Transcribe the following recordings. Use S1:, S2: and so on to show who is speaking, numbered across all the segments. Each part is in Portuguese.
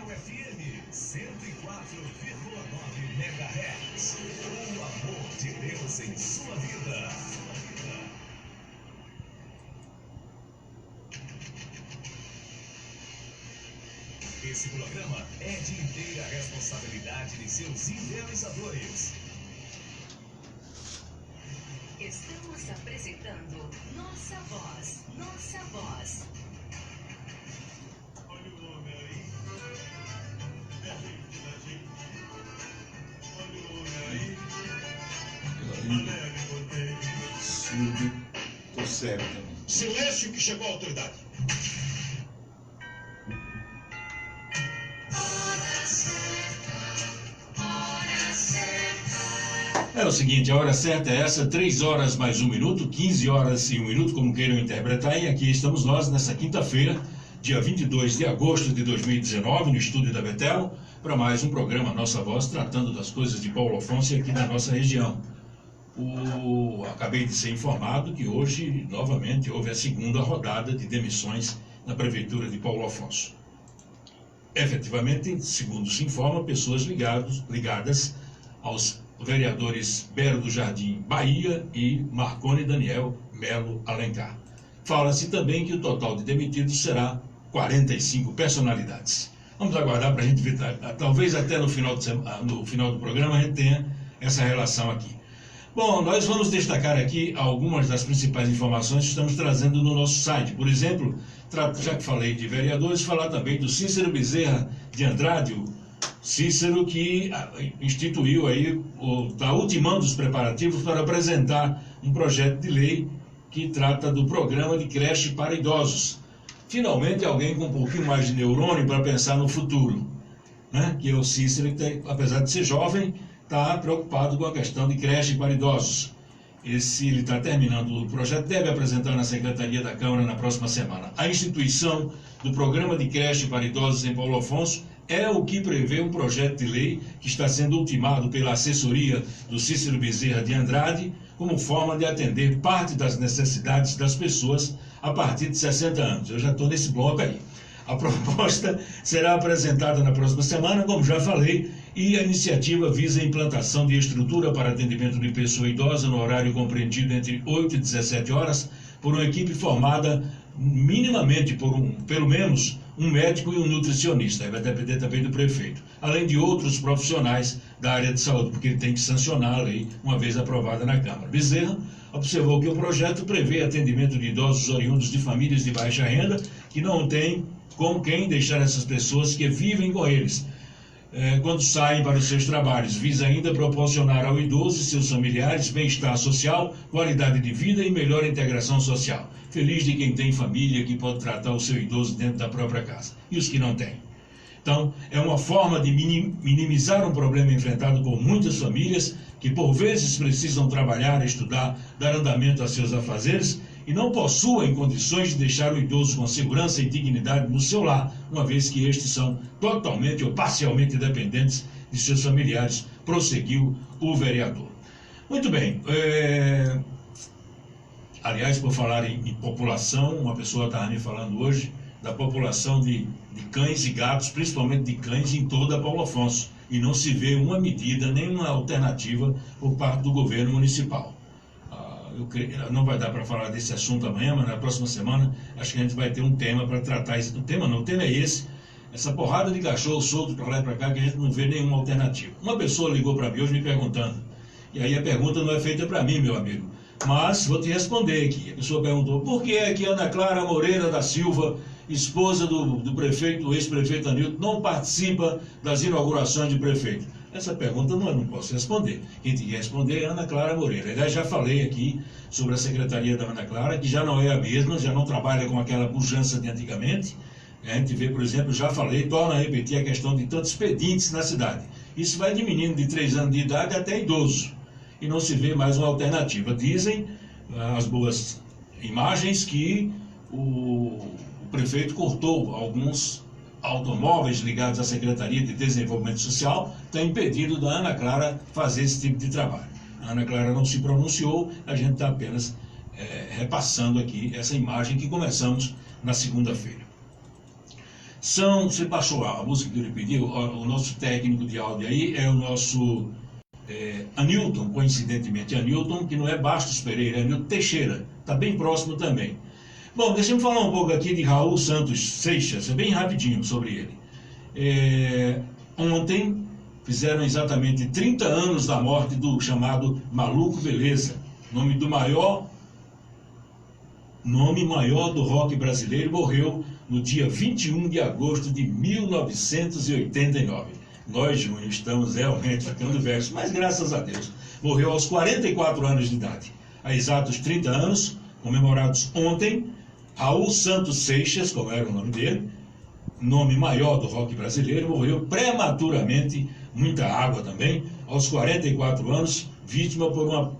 S1: FM 104,9 MHz. O amor de Deus em sua vida. Esse programa é de inteira responsabilidade de seus idealizadores.
S2: Estamos apresentando Nossa Voz, Nossa Voz.
S3: Olha o homem aí. É gente da gente. Olha o homem aí. Alegre, botei.
S4: Silvio, tô certo também.
S1: Silêncio que chegou a autoridade.
S4: É o seguinte, a hora certa é essa, 3 horas mais 1 minuto, 15 horas e 1 minuto, como queiram interpretar, e aqui estamos nós nessa quinta-feira, dia 22 de agosto de 2019, no estúdio da Betel, para mais um programa Nossa Voz, tratando das coisas de Paulo Afonso aqui na nossa região. Acabei de ser informado que hoje, novamente, houve a segunda rodada de demissões na Prefeitura de Paulo Afonso. Efetivamente, segundo se informa, pessoas ligadas aos vereadores Bero do Jardim Bahia e Marconi Daniel Melo Alencar. Fala-se também que o total de demitidos será 45 personalidades. Vamos aguardar para a gente ver, talvez até no final do programa a gente tenha essa relação aqui. Bom, nós vamos destacar aqui algumas das principais informações que estamos trazendo no nosso site. Por exemplo, já que falei de vereadores, falar também do Cícero Bezerra de Andrade, o Cícero que instituiu aí, está ultimando os preparativos para apresentar um projeto de lei que trata do programa de creche para idosos. Finalmente alguém com um pouquinho mais de neurônio para pensar no futuro, né? Que é o Cícero, que apesar de ser jovem, está preocupado com a questão de creche para idosos. Ele está terminando o projeto, deve apresentar na Secretaria da Câmara na próxima semana. A instituição do programa de creche para idosos em Paulo Afonso é o que prevê um projeto de lei que está sendo ultimado pela assessoria do Cícero Bezerra de Andrade, como forma de atender parte das necessidades das pessoas a partir de 60 anos. Eu já estou nesse bloco aí. A proposta será apresentada na próxima semana, como já falei, e a iniciativa visa a implantação de estrutura para atendimento de pessoa idosa no horário compreendido entre 8 e 17 horas por uma equipe formada minimamente por pelo menos um médico e um nutricionista. Aí vai depender também do prefeito, além de outros profissionais da área de saúde, porque ele tem que sancionar a lei uma vez aprovada na Câmara. Bezerra observou que o projeto prevê atendimento de idosos oriundos de famílias de baixa renda que não têm com quem deixar essas pessoas que vivem com eles quando saem para os seus trabalhos. Visa ainda proporcionar ao idoso e seus familiares bem-estar social, qualidade de vida e melhor integração social. Feliz de quem tem família que pode tratar o seu idoso dentro da própria casa. E os que não têm? Então, é uma forma de minimizar um problema enfrentado por muitas famílias que por vezes precisam trabalhar, estudar, dar andamento a seus afazeres e não possuem condições de deixar o idoso com segurança e dignidade no seu lar, uma vez que estes são totalmente ou parcialmente dependentes de seus familiares, prosseguiu o vereador. Muito bem, aliás, por falar em população, uma pessoa estava me falando hoje da população de cães e gatos, principalmente de cães, em toda Paulo Afonso, e não se vê uma medida, nenhuma alternativa por parte do governo municipal. Não vai dar para falar desse assunto amanhã, mas na próxima semana acho que a gente vai ter um tema para tratar isso. O tema é esse, essa porrada de cachorro solto para lá e para cá, que a gente não vê nenhuma alternativa. Uma pessoa ligou para mim hoje me perguntando, e aí a pergunta não é feita para mim, meu amigo, mas vou te responder aqui. A pessoa perguntou, por que é que Ana Clara Moreira da Silva, esposa do prefeito, ex-prefeito Anilton, não participa das inaugurações de prefeito? Essa pergunta eu não posso responder. Quem tem que responder é Ana Clara Moreira. Aliás, já falei aqui sobre a secretaria da Ana Clara, que já não é a mesma, já não trabalha com aquela pujança de antigamente. A gente vê, por exemplo, já falei, torna a repetir a questão de tantos pedintes na cidade. Isso vai de menino de 3 anos de idade até idoso. E não se vê mais uma alternativa. Dizem as boas imagens que o prefeito cortou alguns automóveis ligados à Secretaria de Desenvolvimento Social, está impedido da Ana Clara fazer esse tipo de trabalho. A Ana Clara não se pronunciou, a gente está apenas repassando aqui essa imagem que começamos na segunda-feira. Você baixou a música que eu lhe pedi, o nosso técnico de áudio aí é o nosso Anilton, coincidentemente Anilton, que não é Bastos Pereira, é Anilton Teixeira, está bem próximo também. Bom, deixa eu falar um pouco aqui de Raul Santos Seixas, bem rapidinho sobre ele. Ontem fizeram exatamente 30 anos da morte do chamado Maluco Beleza, nome maior do rock brasileiro, morreu no dia 21 de agosto de 1989. Nós, Júnior, estamos realmente ficando velhos, mas graças a Deus, morreu aos 44 anos de idade. Há exatos 30 anos, comemorados ontem, Raul Santos Seixas, como era o nome dele, nome maior do rock brasileiro, morreu prematuramente, muita água também, aos 44 anos, vitimado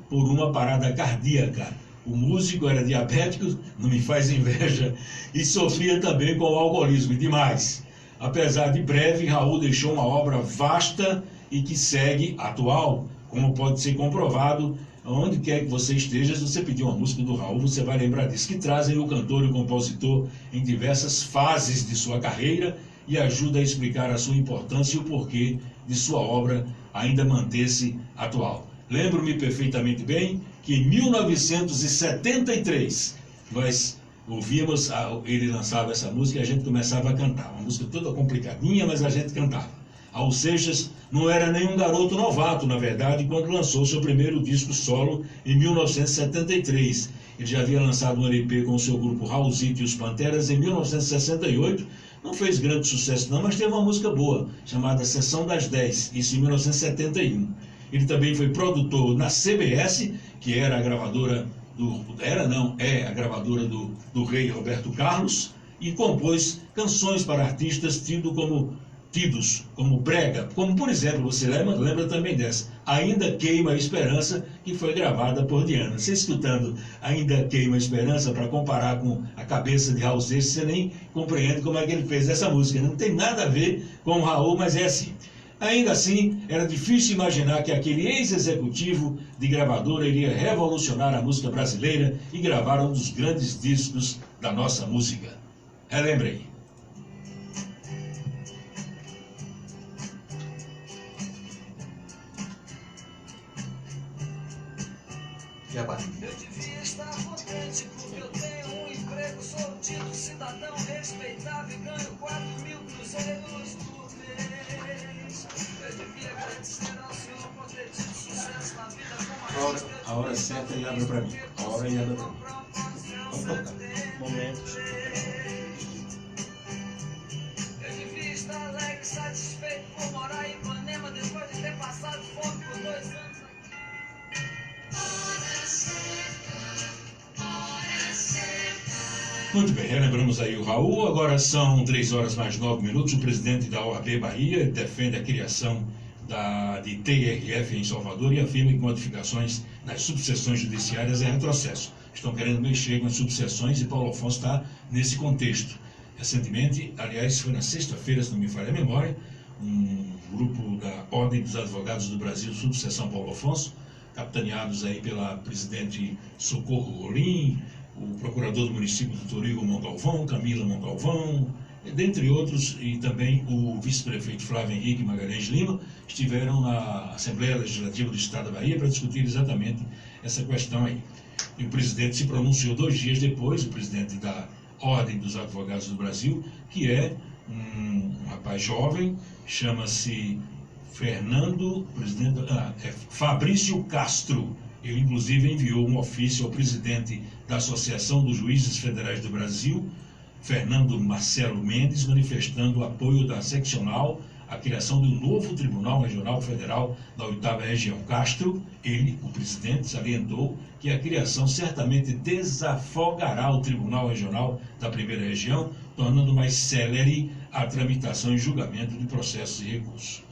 S4: por uma parada cardíaca. O músico era diabético, não me faz inveja, e sofria também com o alcoolismo, e demais. Apesar de breve, Raul deixou uma obra vasta e que segue atual, como pode ser comprovado. Onde quer que você esteja, se você pedir uma música do Raul, você vai lembrar disso, que trazem o cantor e o compositor em diversas fases de sua carreira e ajuda a explicar a sua importância e o porquê de sua obra ainda manter-se atual. Lembro-me perfeitamente bem que em 1973 nós ouvíamos, ele lançava essa música e a gente começava a cantar. Uma música toda complicadinha, mas a gente cantava. Raul Seixas não era nenhum garoto novato, na verdade, quando lançou seu primeiro disco solo em 1973. Ele já havia lançado um LP com o seu grupo Raulzito e os Panteras em 1968. Não fez grande sucesso não, mas teve uma música boa, chamada Sessão das 10, isso em 1971. Ele também foi produtor na CBS, que era a gravadora é a gravadora do rei Roberto Carlos, e compôs canções para artistas tidos como brega, como por exemplo, você lembra também dessa, Ainda Queima a Esperança, que foi gravada por Diana. Você escutando Ainda Queima a Esperança, para comparar com a cabeça de Raul Seixas, você nem compreende como é que ele fez essa música. Não tem nada a ver com o Raul, mas é assim. Ainda assim, era difícil imaginar que aquele ex-executivo de gravadora iria revolucionar a música brasileira e gravar um dos grandes discos da nossa música. Relembrei.
S5: Já vai.
S6: Eu devia estar contente porque eu tenho um emprego, sou tido cidadão respeitável e ganho 4.000 cruzeiros por mês. Eu devia agradecer ao Senhor por ter tido sucesso na vida como
S4: A hora certa e abre pra mim. A hora e abre pra mim. Vamos tocar.
S5: Momentos.
S6: Eu devia estar alegre, satisfeito por morar em Ipanema depois de ter passado fome por 2 anos.
S4: Muito bem, relembramos aí o Raul. Agora são 3 horas mais 9 minutos. O presidente da OAB Bahia defende a criação de TRF em Salvador e afirma que modificações nas subseções judiciárias é retrocesso. Estão querendo mexer com as subseções e Paulo Afonso está nesse contexto. Recentemente, aliás, foi na sexta-feira, se não me falha a memória, um grupo da Ordem dos Advogados do Brasil, subseção Paulo Afonso, capitaneados aí pela presidente Socorro Rolim, o procurador do município do Torigo Montalvão, Camila Montalvão, dentre outros, e também o vice-prefeito Flávio Henrique Magalhães Lima, estiveram na Assembleia Legislativa do Estado da Bahia para discutir exatamente essa questão aí. E o presidente se pronunciou 2 dias depois, o presidente da Ordem dos Advogados do Brasil, que é um rapaz jovem, chama-se Fabrício Castro. Ele, inclusive, enviou um ofício ao presidente da Associação dos Juízes Federais do Brasil, Fernando Marcelo Mendes, manifestando o apoio da seccional à criação do novo Tribunal Regional Federal da 8ª Região. Castro, ele, o presidente, salientou que a criação certamente desafogará o Tribunal Regional da 1ª Região, tornando mais célere a tramitação e julgamento de processos e recursos.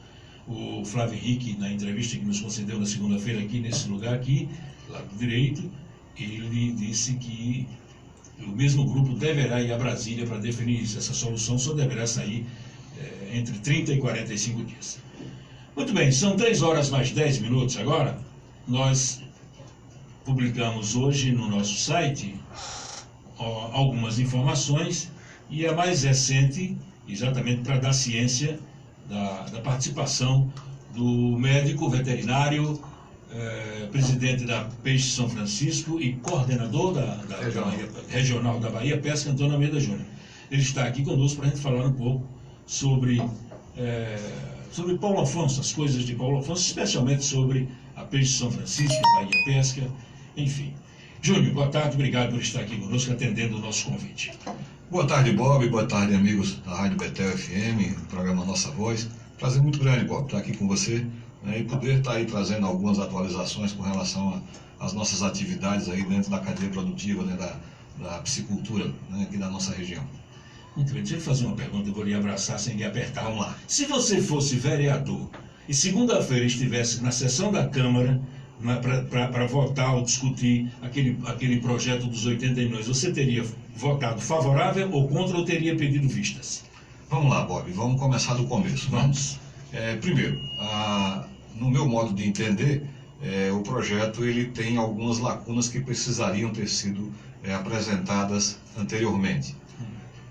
S4: O Flávio Henrique, na entrevista que nos concedeu na segunda-feira aqui, nesse lugar aqui, lá do direito, ele disse que o mesmo grupo deverá ir a Brasília para definir isso. Essa solução só deverá sair entre 30 e 45 dias. Muito bem, são 3 horas mais 10 minutos agora. Nós publicamos hoje no nosso site algumas informações e a mais recente, exatamente para dar ciência da participação do médico veterinário, presidente da Peixe São Francisco e coordenador da Regional da Bahia Pesca, Antônio Almeida Júnior. Ele está aqui conosco para a gente falar um pouco sobre Paulo Afonso, as coisas de Paulo Afonso, especialmente sobre a Peixe São Francisco, a Bahia Pesca, enfim. Júnior, boa tarde, obrigado por estar aqui conosco, atendendo o nosso convite.
S7: Boa tarde, Bob, boa tarde, amigos da Rádio Betel FM, programa Nossa Voz. Prazer muito grande, Bob, estar aqui com você, né, e poder estar aí trazendo algumas atualizações com relação às nossas atividades aí dentro da cadeia produtiva, né, da piscicultura, né, aqui da nossa região.
S4: Muito bem, deixa eu fazer uma pergunta, eu vou lhe abraçar sem lhe apertar.
S7: Vamos lá.
S4: Se você fosse vereador e segunda-feira estivesse na sessão da Câmara para votar ou discutir aquele projeto dos 80 milhões, você teria votado favorável ou contra ou teria pedido vistas?
S7: Vamos lá, Bob, vamos começar do começo.
S4: Vamos.
S7: Primeiro, no meu modo de entender, o projeto ele tem algumas lacunas que precisariam ter sido apresentadas anteriormente.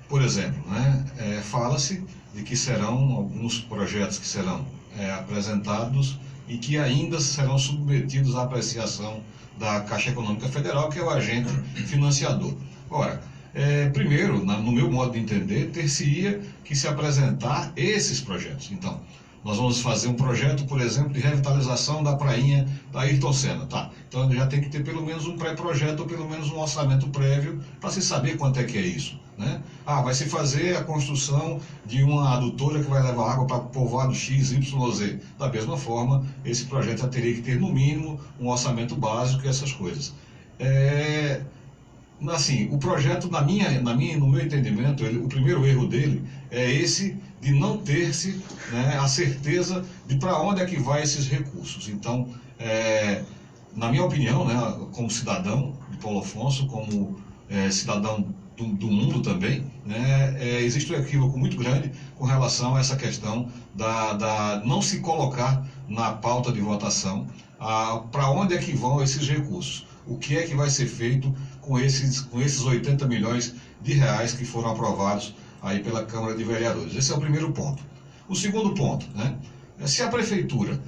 S7: Por exemplo, né, fala-se de que serão alguns projetos que serão apresentados e que ainda serão submetidos à apreciação da Caixa Econômica Federal, que é o agente financiador. Ora, primeiro, no meu modo de entender, ter-se-ia que se apresentar esses projetos. Então, nós vamos fazer um projeto, por exemplo, de revitalização da prainha da Ayrton Senna. Tá. Então, já tem que ter pelo menos um pré-projeto ou pelo menos um orçamento prévio para se saber quanto é que é isso, né? Vai se fazer a construção de uma adutora que vai levar água para povoado X, Y, Z. Da mesma forma, esse projeto já teria que ter, no mínimo, um orçamento básico e essas coisas. Assim, o projeto, no meu entendimento, o primeiro erro dele é esse de não ter-se, né, a certeza de para onde é que vai esses recursos. Então, na minha opinião, né, como cidadão de Paulo Afonso, como cidadão do mundo também, né, existe um equívoco muito grande com relação a essa questão da não se colocar na pauta de votação para onde é que vão esses recursos. O que é que vai ser feito com esses 80 milhões de reais que foram aprovados aí pela Câmara de Vereadores. Esse é o primeiro ponto. O segundo ponto, né? Se a Prefeitura,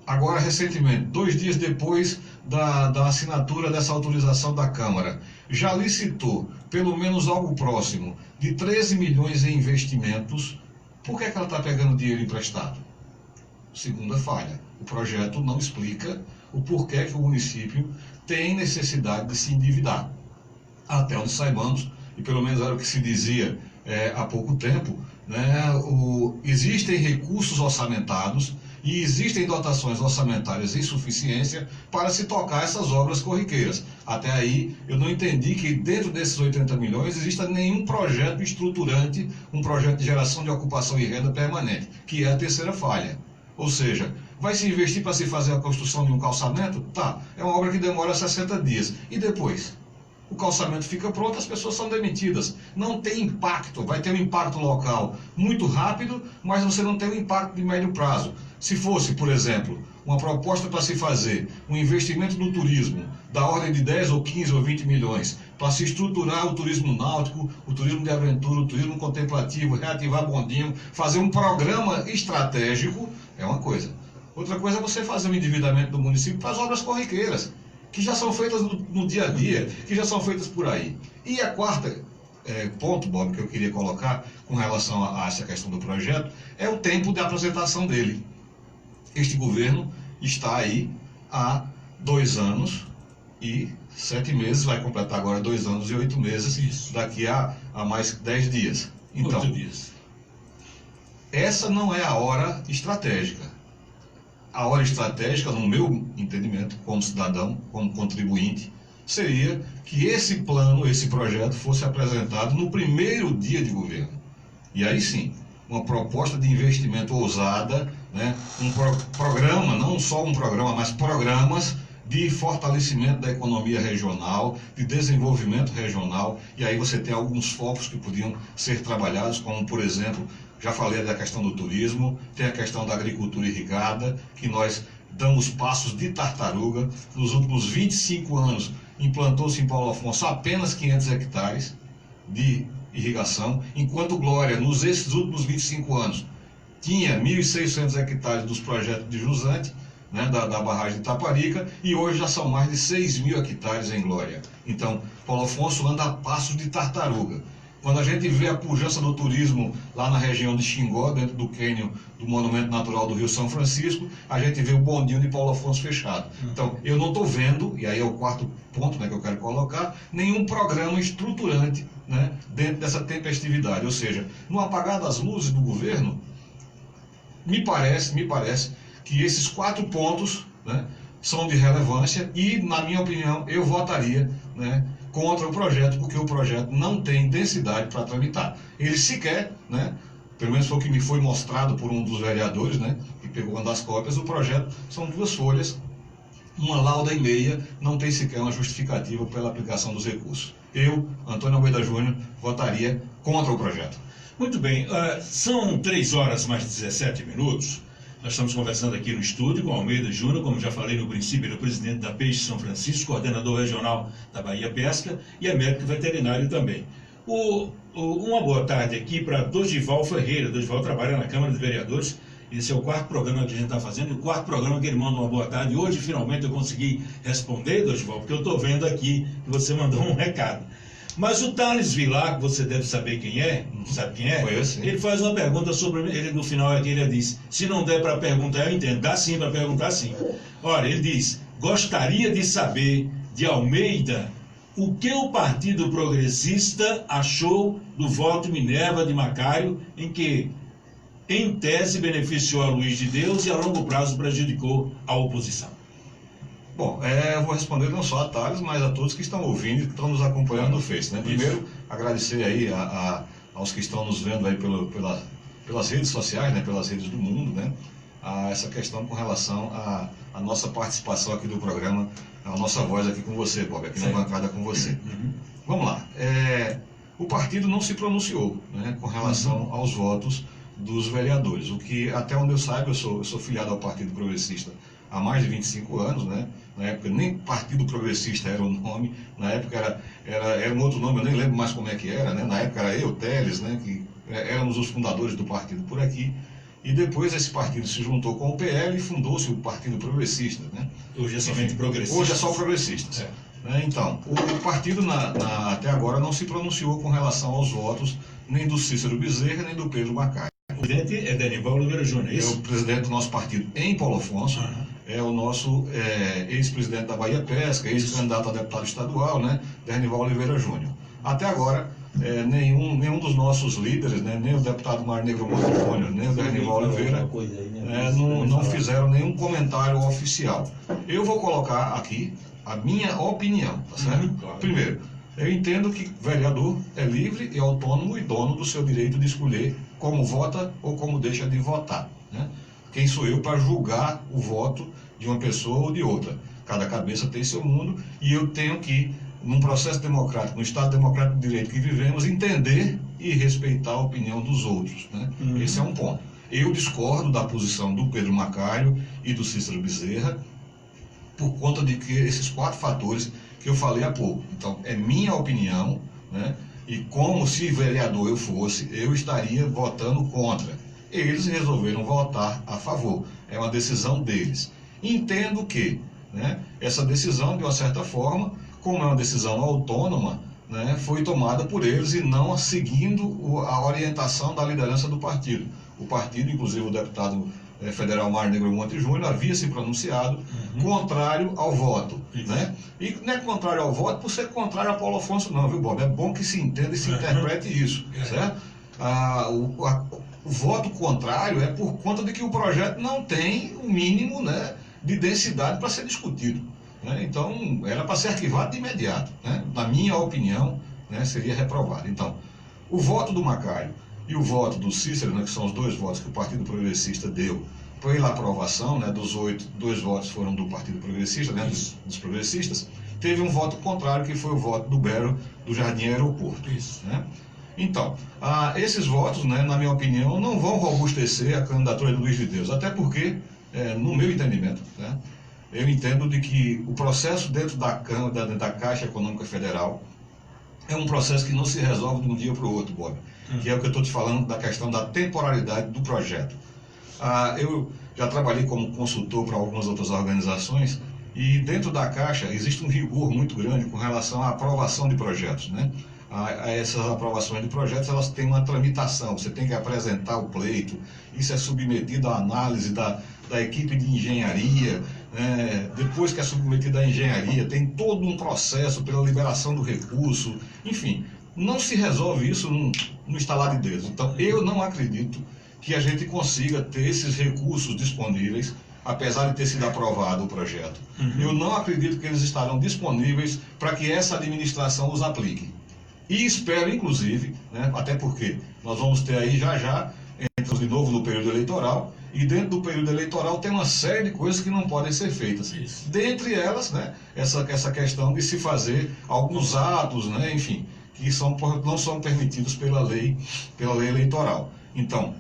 S7: agora recentemente, 2 dias depois da assinatura dessa autorização da Câmara, já licitou pelo menos algo próximo de 13 milhões em investimentos, por que é que ela está pegando dinheiro emprestado? Segunda falha, o projeto não explica o porquê que o município tem necessidade de se endividar. Até onde saibamos, e pelo menos era o que se dizia há pouco tempo, né, existem recursos orçamentados e existem dotações orçamentárias em suficiência para se tocar essas obras corriqueiras. Até aí, eu não entendi que dentro desses 80 milhões exista nenhum projeto estruturante, um projeto de geração de ocupação e renda permanente, que é a terceira falha. Ou seja, vai se investir para se fazer a construção de um calçamento? Tá, é uma obra que demora 60 dias. E depois? O calçamento fica pronto, as pessoas são demitidas. Não tem impacto, vai ter um impacto local muito rápido, mas você não tem um impacto de médio prazo. Se fosse, por exemplo, uma proposta para se fazer um investimento no turismo da ordem de 10 ou 15 ou 20 milhões, para se estruturar o turismo náutico, o turismo de aventura, o turismo contemplativo, reativar bondinho, fazer um programa estratégico, é uma coisa. Outra coisa é você fazer um endividamento do município para as obras corriqueiras, que já são feitas no dia a dia, que já são feitas por aí. E a quarta ponto, Bob, que eu queria colocar com relação a essa questão do projeto, é o tempo de apresentação dele. Este governo está aí há 2 anos e 7 meses, vai completar agora 2 anos e 8 meses,
S4: Isso.
S7: Daqui a mais 10 dias. Então,
S4: 8 dias.
S7: Essa não é a hora estratégica. A hora estratégica, no meu entendimento, como cidadão, como contribuinte, seria que esse plano, esse projeto fosse apresentado no primeiro dia de governo. E aí sim, uma proposta de investimento ousada, né? Um programa, não só um programa, mas programas de fortalecimento da economia regional, de desenvolvimento regional, e aí você tem alguns focos que podiam ser trabalhados, como por exemplo, já falei da questão do turismo, tem a questão da agricultura irrigada, que nós damos passos de tartaruga. Nos últimos 25 anos, implantou-se em Paulo Afonso apenas 500 hectares. de irrigação, enquanto Glória, nesses últimos 25 anos, tinha 1.600 hectares dos projetos de jusante, né, da barragem de Itaparica, e hoje já são mais de 6.000 hectares em Glória. Então, Paulo Afonso anda a passos de tartaruga. Quando a gente vê a pujança do turismo lá na região de Xingó, dentro do cânion do Monumento Natural do Rio São Francisco, a gente vê o bondinho de Paulo Afonso fechado. Então, eu não estou vendo, e aí é o quarto ponto, né, que eu quero colocar, nenhum programa estruturante, né, dentro dessa tempestividade. Ou seja, no apagar das luzes do governo, me parece que esses 4 pontos, né, são de relevância e, na minha opinião, eu votaria, né, contra o projeto, porque o projeto não tem densidade para tramitar. Ele sequer, né, pelo menos foi o que me foi mostrado por um dos vereadores, né, que pegou uma das cópias, o projeto são 2 folhas, uma lauda e meia, não tem sequer uma justificativa pela aplicação dos recursos. Eu, Antônio Almeida Júnior, votaria contra o projeto.
S4: Muito bem, são 3 horas mais 17 minutos. Nós estamos conversando aqui no estúdio com Almeida Júnior, como já falei no princípio, ele é o presidente da Peixe São Francisco, coordenador regional da Bahia Pesca e é médico veterinário também. Uma boa tarde aqui para Dorival Ferreira. Dorival trabalha na Câmara de Vereadores. Esse é o 4º programa que a gente está fazendo, e o 4º programa que ele manda uma boa tarde. Hoje, finalmente, eu consegui responder, Dorival, porque eu estou vendo aqui que você mandou um recado. Mas o Thales Vilar, que você deve saber quem é, sabe quem é? Ele faz uma pergunta sobre ele, no final aqui ele diz, se não der para perguntar, eu entendo, dá sim para perguntar sim. Olha, ele diz, gostaria de saber de Almeida o que o Partido Progressista achou do voto Minerva de Macário, em que, em tese, beneficiou a Luiz de Deus e a longo prazo prejudicou a oposição.
S7: Bom, eu vou responder não só a Thales, mas a todos que estão ouvindo e que estão nos acompanhando no Face, né? Primeiro, agradecer aí aos que estão nos vendo aí pelas redes sociais, né? Pelas redes do mundo, né? Essa questão com relação à nossa participação aqui do programa, a nossa voz aqui com você, Bob, aqui na bancada com você. Vamos lá. O partido não se pronunciou, né, com relação aos votos dos vereadores, o que, até onde eu saiba, eu sou filiado ao Partido Progressista há mais de 25 anos, né? Na época nem Partido Progressista era o nome, na época era um outro nome, eu nem lembro mais como é que era, né? Na época era eu, Teles, né? Que éramos os fundadores do partido por aqui, e depois esse partido se juntou com o PL e fundou-se o Partido Progressista, né?
S4: Hoje é somente progressista.
S7: Hoje é só progressistas. Né? Então, o partido até agora não se pronunciou com relação aos votos nem do Cícero Bezerra, nem do Pedro Macário.
S4: O presidente é Dorival Oliveira Júnior, é isso?
S7: É o presidente do nosso partido em Paulo Afonso, é o nosso ex-presidente da Bahia Pesca, ex-candidato a deputado estadual, né, Dorival Oliveira Júnior. Até agora, nenhum dos nossos líderes, né, nem o deputado Mar Negro Monte Júnior, nem o Dorival Oliveira, não fizeram nenhum comentário oficial. Eu vou colocar aqui a minha opinião, tá certo?
S4: Claro.
S7: Primeiro, eu entendo que vereador é livre e autônomo e dono do seu direito de escolher como vota ou como deixa de votar, né? Quem sou eu para julgar o voto de uma pessoa ou de outra? Cada cabeça tem seu mundo e eu tenho que, num processo democrático, no Estado democrático de direito que vivemos, entender e respeitar a opinião dos outros, né? Esse é um ponto. Eu discordo da posição do Pedro Macário e do Cícero Bezerra por conta de que esses 4 fatores que eu falei há pouco. Então, é minha opinião, né? E como se vereador eu fosse, eu estaria votando contra. Eles resolveram votar a favor. É uma decisão deles. Entendo que, né, essa decisão, de uma certa forma, como é uma decisão autônoma, né, foi tomada por eles e não seguindo a orientação da liderança do partido. O partido, inclusive o deputado federal Mar Negro Monte Júnior, havia se pronunciado contrário ao voto, né? E não é contrário ao voto por ser contrário a Paulo Afonso não, viu, Bob? É bom que se entenda e se interprete isso, certo? O voto contrário é por conta de que o projeto não tem o mínimo, né, de densidade para ser discutido, né? Então, era para ser arquivado de imediato, né? Na minha opinião, né, seria reprovado. Então, o voto do Macário e o voto do Cícero, né, que são os 2 votos que o Partido Progressista deu pela aprovação, né, dos 8, 2 votos foram do Partido Progressista, né, dos progressistas, teve um voto contrário, que foi o voto do Bero, do Jardim Aeroporto. Né? Então, esses votos, né, na minha opinião, não vão robustecer a candidatura de Luiz de Deus, até porque, no meu entendimento, né, eu entendo de que o processo dentro da Caixa Econômica Federal é um processo que não se resolve de um dia para o outro, Bob. Que é o que eu estou te falando da questão da temporalidade do projeto. Eu já trabalhei como consultor para algumas outras organizações e dentro da Caixa existe um rigor muito grande com relação à aprovação de projetos, né? Essas aprovações de projetos, elas têm uma tramitação, você tem que apresentar o pleito, isso é submetido à análise da equipe de engenharia, né? Depois que é submetido à engenharia, tem todo um processo pela liberação do recurso, enfim, não se resolve isso no estalar de dedos. Então, eu não acredito que a gente consiga ter esses recursos disponíveis, apesar de ter sido aprovado o projeto. Eu não acredito que eles estarão disponíveis para que essa administração os aplique. E espero, inclusive, né, até porque nós vamos ter aí já, entramos de novo no período eleitoral, e dentro do período eleitoral tem uma série de coisas que não podem ser feitas. Isso. Dentre elas, né, essa questão de se fazer alguns atos, né, enfim, que não são permitidos pela lei eleitoral. Então,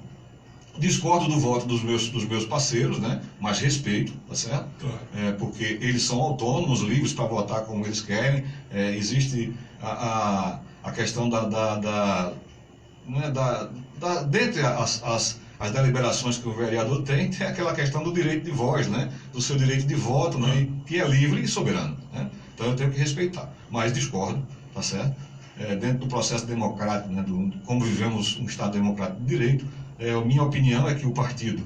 S7: discordo do voto dos meus parceiros, né? Mas respeito, tá certo? Claro. Porque eles são autônomos, livres para votar como eles querem. Existe a questão dentre as deliberações que o vereador tem aquela questão do direito de voz, né? Do seu direito de voto, né? Que é livre e soberano, né? Então eu tenho que respeitar, mas discordo, tá certo? Dentro do processo democrático, né? Como vivemos um Estado democrático de direito, minha opinião é que o partido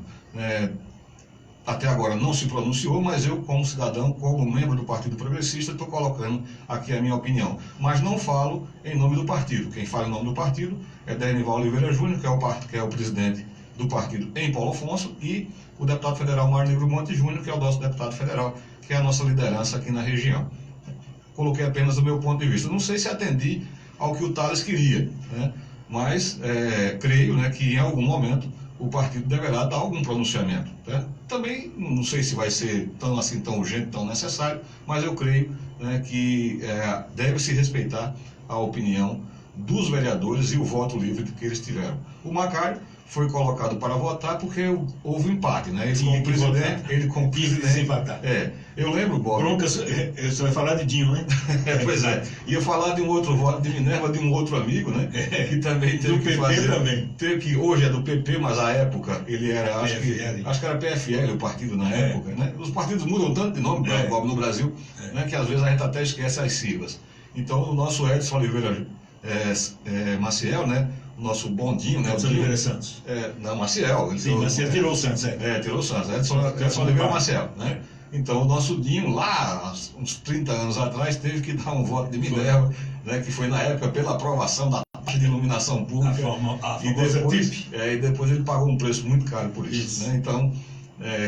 S7: até agora não se pronunciou, mas eu, como cidadão, como membro do Partido Progressista, estou colocando aqui a minha opinião. Mas não falo em nome do partido. Quem fala em nome do partido é Dernival Oliveira Júnior, que é o presidente do partido em Paulo Afonso, e o deputado federal Mário Negro Monte Júnior, que é o nosso deputado federal, que é a nossa liderança aqui na região. Coloquei apenas o meu ponto de vista. Não sei se atendi ao que o Thales queria, né? Mas creio, né, que em algum momento o partido deverá dar algum pronunciamento, né? Também não sei se vai ser tão urgente, tão necessário, mas eu creio, né, que deve-se respeitar a opinião dos vereadores e o voto livre que eles tiveram. O Macário foi colocado para votar porque houve um empate, né? Ele como presidente. Eu lembro, Bob.
S4: Bronca, você vai falar de Dinho, né?
S7: Pois é. Ia falar de um outro voto de Minerva, de um outro amigo, né? Que também teve que fazer. Também. Hoje é do PP, mas à época ele era, acho que era PFL o partido na época, né? Os partidos mudam tanto de nome, Bob, no Brasil, né? Que às vezes a gente até esquece as siglas. Então o nosso Edson Oliveira Maciel, né? O nosso bondinho, né?
S4: Edson Oliveira Santos.
S7: Não, Maciel.
S4: Maciel tirou o Santos,
S7: tirou o Santos. Edson Oliveira Maciel, né? Então o nosso Dinho, lá, uns 30 anos atrás, teve que dar um voto de Minerva, né? Que foi na época pela aprovação da taxa de iluminação pública. E depois ele pagou um preço muito caro por isso. Né? Então,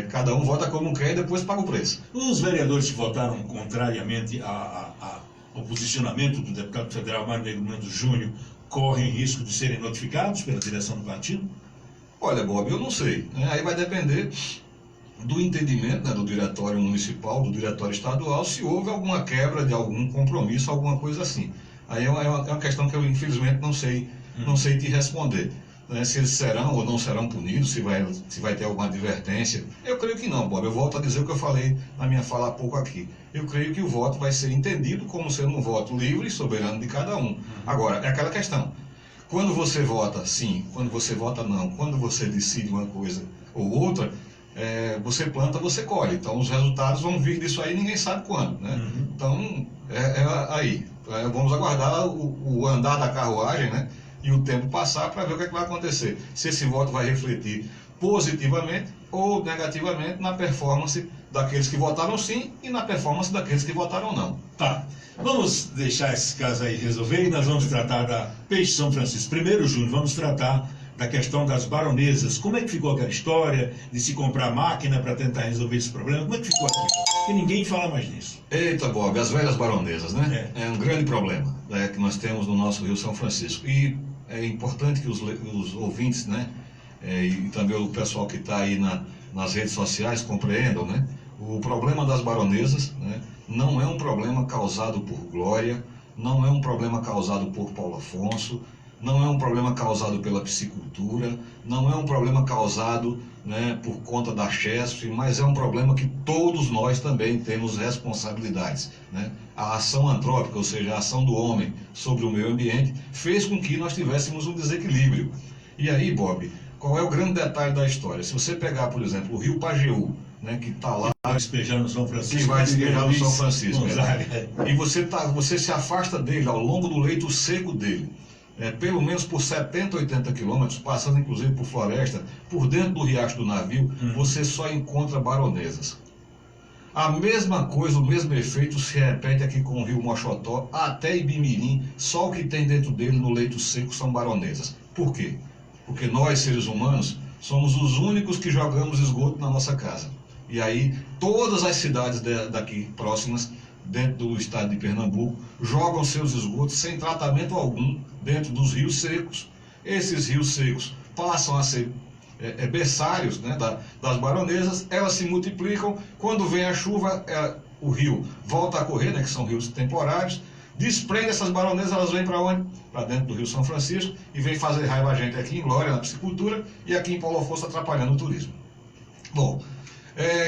S7: cada um vota como quer e depois paga o preço.
S4: Os vereadores que votaram contrariamente ao posicionamento do deputado federal Mário Negro Monte Júnior correm risco de serem notificados pela direção do partido?
S7: Olha, Bob, eu não sei. Né? Aí vai depender do entendimento, né, do diretório municipal, do diretório estadual, se houve alguma quebra de algum compromisso, alguma coisa assim. Aí é uma questão que eu, infelizmente, não sei te responder. Né? Se eles serão ou não serão punidos, se vai ter alguma advertência. Eu creio que não, Bob. Eu volto a dizer o que eu falei na minha fala há pouco aqui. Eu creio que o voto vai ser entendido como sendo um voto livre e soberano de cada um. Agora, é aquela questão. Quando você vota sim, quando você vota não, quando você decide uma coisa ou outra, você planta, você colhe. Então, os resultados vão vir disso aí, ninguém sabe quando, né? Então, aí. Vamos aguardar o andar da carruagem, né? E o tempo passar para ver o que vai acontecer. Se esse voto vai refletir positivamente ou negativamente na performance daqueles que votaram sim e na performance daqueles que votaram não.
S4: Tá. Vamos deixar esse caso aí resolver e nós vamos tratar da Peixe São Francisco. Primeiro, Júnior, vamos tratar da questão das baronesas. Como é que ficou aquela história de se comprar máquina para tentar resolver esse problema? Como é que ficou aquilo? Porque ninguém fala mais nisso.
S7: Eita, Bob, as velhas baronesas, né? É um grande problema que nós temos no nosso Rio São Francisco. E é importante que os ouvintes, né? E também o pessoal que está aí nas redes sociais compreendam, né? O problema das baronesas, né, não é um problema causado por Glória, não é um problema causado por Paulo Afonso, não é um problema causado pela piscicultura, não é um problema causado, né, por conta da Chesf, mas é um problema que todos nós também temos responsabilidades, né? A ação antrópica, ou seja, a ação do homem sobre o meio ambiente, fez com que nós tivéssemos um desequilíbrio. E aí, Bob, qual é o grande detalhe da história? Se você pegar, por exemplo, o rio Pajeú, né, que está lá...
S4: Vai despejar no São Francisco.
S7: Que vai despejar no São Francisco.
S4: Gonzaga.
S7: E você se afasta dele ao longo do leito seco dele. Pelo menos por 70, 80 quilômetros, passando inclusive por floresta, por dentro do Riacho do Navio, você só encontra baronesas. A mesma coisa, o mesmo efeito se repete aqui com o rio Mochotó, até Ibimirim, só o que tem dentro dele no leito seco são baronesas. Por quê? Porque nós, seres humanos, somos os únicos que jogamos esgoto na nossa casa. E aí, todas as cidades daqui próximas, dentro do estado de Pernambuco, jogam seus esgotos sem tratamento algum dentro dos rios secos. Esses rios secos passam a ser berçários, né, das baronesas, elas se multiplicam, quando vem a chuva, o rio volta a correr, né, que são rios temporários, desprende essas baronesas, elas vêm para onde? Para dentro do Rio São Francisco e vem fazer raiva a gente aqui em Glória, na piscicultura, e aqui em Paulo Afonso atrapalhando o turismo. Bom,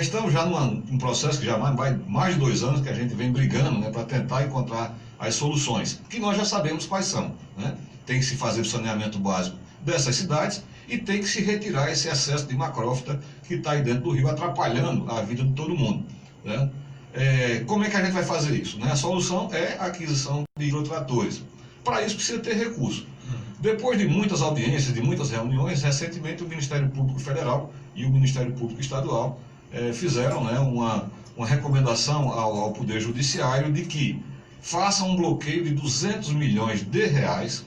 S7: estamos já num processo que já vai mais de 2 anos que a gente vem brigando, né, para tentar encontrar as soluções, que nós já sabemos quais são, né? Tem que se fazer o saneamento básico dessas cidades e tem que se retirar esse excesso de macrófita que está aí dentro do rio, atrapalhando a vida de todo mundo, né? Como é que a gente vai fazer isso, né? A solução é a aquisição de hidrotratores. Para isso precisa ter recurso. Depois de muitas audiências, de muitas reuniões, recentemente o Ministério Público Federal e o Ministério Público Estadual fizeram, né, uma recomendação ao Poder Judiciário de que faça um bloqueio de 200 milhões de reais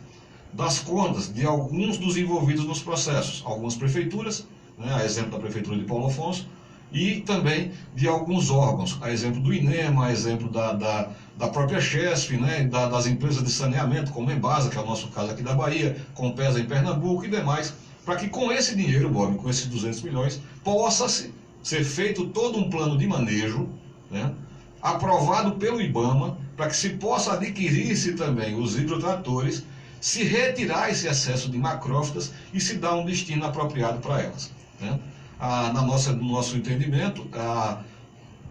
S7: das contas de alguns dos envolvidos nos processos, algumas prefeituras, né, a exemplo da Prefeitura de Paulo Afonso, e também de alguns órgãos, a exemplo do INEMA, a exemplo da própria Chesf, né, das empresas de saneamento, como a Embasa, que é o nosso caso aqui da Bahia, Compesa em Pernambuco e demais, para que com esse dinheiro, Bob, com esses 200 milhões, possa ser feito todo um plano de manejo, né, aprovado pelo IBAMA, para que se possa adquirir-se também os hidrotratores, se retirar esse excesso de macrófitas e se dar um destino apropriado para elas, né? No nosso entendimento, a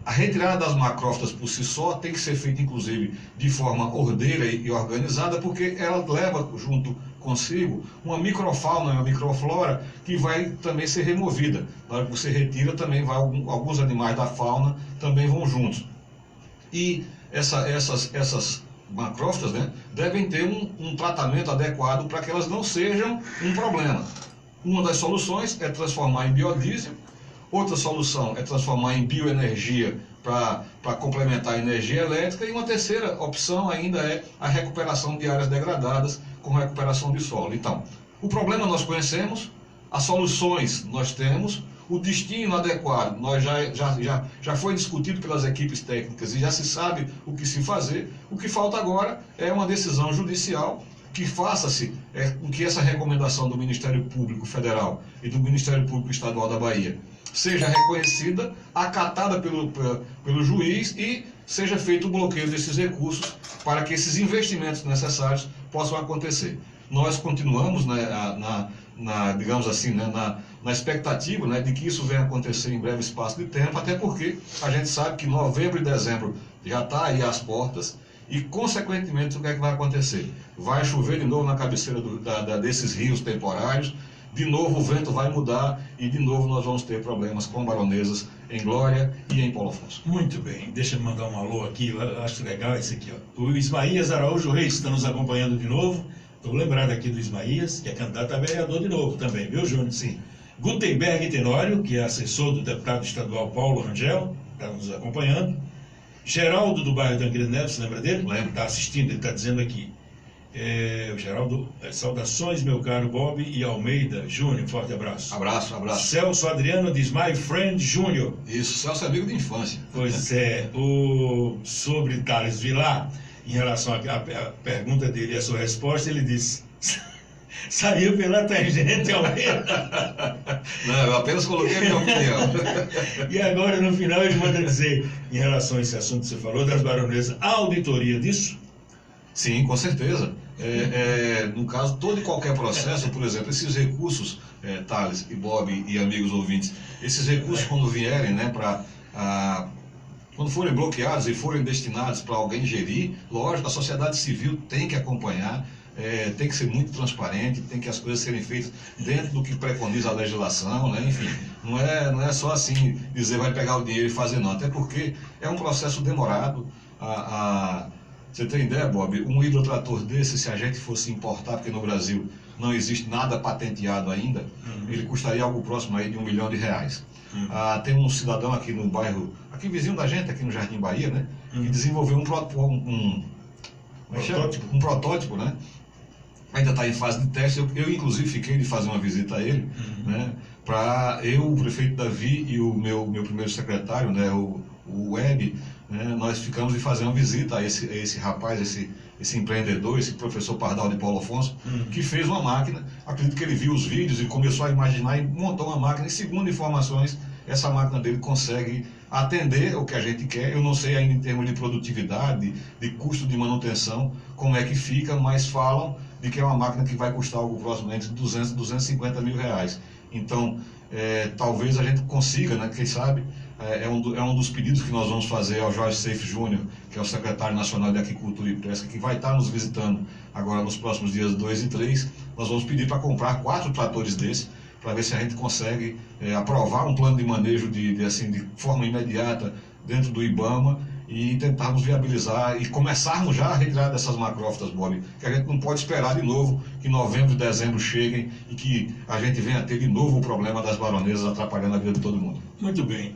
S7: retirada das macrófitas por si só tem que ser feita, inclusive, de forma ordeira e organizada, porque ela leva junto consigo uma microfauna e uma microflora que vai também ser removida. Na hora que você retira, também alguns animais da fauna também vão juntos. E essas macrófitas, né, devem ter um tratamento adequado para que elas não sejam um problema. Uma das soluções é transformar em biodiesel, outra solução é transformar em bioenergia para complementar a energia elétrica, e uma terceira opção ainda é a recuperação de áreas degradadas com recuperação de solo. Então, o problema nós conhecemos, as soluções nós temos, o destino adequado nós já foi discutido pelas equipes técnicas e já se sabe o que se fazer. O que falta agora é uma decisão judicial que faça-se com que essa recomendação do Ministério Público Federal e do Ministério Público Estadual da Bahia seja reconhecida, acatada pelo juiz e seja feito o bloqueio desses recursos para que esses investimentos necessários possam acontecer. Nós continuamos, né, digamos assim, né, na expectativa, né, de que isso venha acontecer em breve espaço de tempo, até porque a gente sabe que novembro e dezembro já está aí às portas e, consequentemente, o que é que vai acontecer? Vai chover de novo na cabeceira desses rios temporários, de novo o vento vai mudar e de novo nós vamos ter problemas com baronesas em Glória e em Paulo Afonso.
S4: Muito bem, deixa eu mandar um alô aqui, eu acho legal esse aqui, ó. O Ismaías Araújo Reis está nos acompanhando de novo. Estou lembrado aqui do Ismaías, que é candidato a vereador de novo também, viu, Júnior?
S7: Sim.
S4: Gutenberg Tenório, que é assessor do deputado estadual Paulo Rangel, está nos acompanhando. Geraldo, do bairro Tancredo Neves, você lembra dele?
S7: Lembro.
S4: Está assistindo, ele está dizendo aqui. O Geraldo, saudações, meu caro Bob e Almeida Júnior, forte abraço.
S7: Abraço, abraço.
S4: Celso Adriano diz, my friend Júnior.
S7: Isso, Celso é amigo de infância.
S4: Pois é, sobre Thales Vilar, em relação à pergunta dele e a sua resposta, ele disse, saiu pela tangente, Almeida.
S7: Não, eu apenas coloquei a minha opinião.
S4: E agora, no final, ele manda dizer, em relação a esse assunto que você falou, das baronesas, a auditoria disso?
S7: Sim, com certeza. No caso, todo e qualquer processo, por exemplo, esses recursos, Thales e Bob e amigos ouvintes, esses recursos quando vierem, né, quando forem bloqueados e forem destinados para alguém gerir, lógico, a sociedade civil tem que acompanhar, tem que ser muito transparente, tem que as coisas serem feitas dentro do que preconiza a legislação, né? Enfim, não é só assim dizer vai pegar o dinheiro e fazer não, até porque é um processo demorado. Você tem ideia, Bob? Um hidrotrator desse, se a gente fosse importar, porque no Brasil não existe nada patenteado ainda, ele custaria algo próximo aí de R$1 milhão. Tem um cidadão aqui no bairro, aqui vizinho da gente, aqui no Jardim Bahia, né? Que desenvolveu um protótipo, né? Ainda está em fase de teste. Eu inclusive fiquei de fazer uma visita a ele, né? Para o prefeito Davi e o meu primeiro secretário, né? O Web, né? Nós ficamos de fazer uma visita a esse rapaz, esse empreendedor, esse professor Pardal de Paulo Afonso, que fez uma máquina. Acredito que ele viu os vídeos e começou a imaginar e montou uma máquina. E segundo informações, essa máquina dele consegue atender o que a gente quer. Eu não sei ainda em termos de produtividade, de custo de manutenção, como é que fica, mas falam de que é uma máquina que vai custar algo próximo entre 200 e 250 mil reais. Então, talvez a gente consiga, né, quem sabe, é um dos pedidos que nós vamos fazer ao Jorge Seif Júnior, que é o secretário nacional de Aquicultura e Pesca, que vai estar nos visitando agora nos próximos dias 2 e 3. Nós vamos pedir para comprar 4 tratores desses, para ver se a gente consegue aprovar um plano de manejo de forma imediata dentro do IBAMA e tentarmos viabilizar e começarmos já a retirar dessas macrófitas, Bob, que a gente não pode esperar de novo que novembro e dezembro cheguem e que a gente venha ter de novo o problema das baronesas atrapalhando a vida de todo mundo.
S4: Muito bem.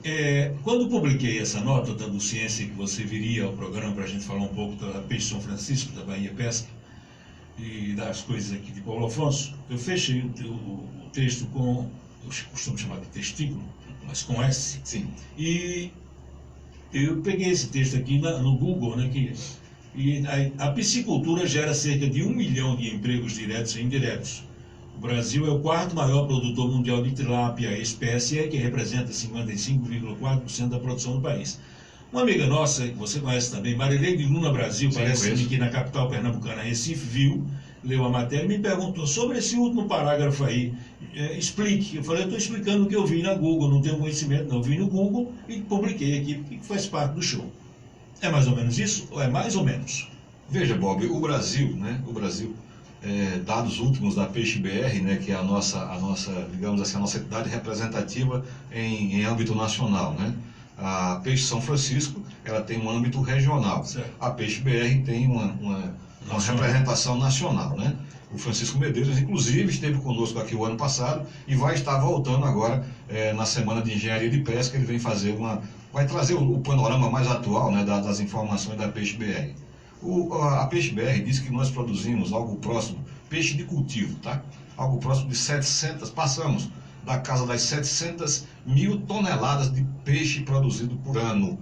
S4: Quando publiquei essa nota, dando ciência que você viria ao programa para a gente falar um pouco da Peixe São Francisco, da Bahia Pesca e das coisas aqui de Paulo Afonso, eu fechei o texto com, eu costumo chamar de testículo, mas com S.
S7: Sim.
S4: E eu peguei esse texto aqui no Google, né, e a piscicultura gera cerca de 1 milhão de empregos diretos e indiretos. O Brasil é o 4º maior produtor mundial de tilápia, espécie que representa 55,4% da produção do país. Uma amiga nossa, que você conhece também, Marileide Luna Brasil, parece que na capital pernambucana, Recife, viu, leu a matéria e me perguntou sobre esse último parágrafo aí. Explique. Eu falei, eu estou explicando o que eu vi na Google, não tenho conhecimento, não. Eu vi no Google e publiquei aqui, porque faz parte do show. É mais ou menos isso ou é mais ou menos?
S7: Veja, Bob, o Brasil, dados últimos da Peixe BR, né, que é a nossa, digamos assim, a nossa entidade representativa em âmbito nacional, né? A Peixe São Francisco, ela tem um âmbito regional.
S4: Certo.
S7: A Peixe BR tem uma representação nacional, né? O Francisco Medeiros, inclusive, esteve conosco aqui o ano passado e vai estar voltando agora na Semana de Engenharia de Pesca. Ele vem fazer vai trazer o panorama mais atual, né, das informações da Peixe BR. A Peixe BR diz que nós produzimos algo próximo, peixe de cultivo, tá? Algo próximo de 700, passamos da casa das 700 mil toneladas de peixe produzido por ano.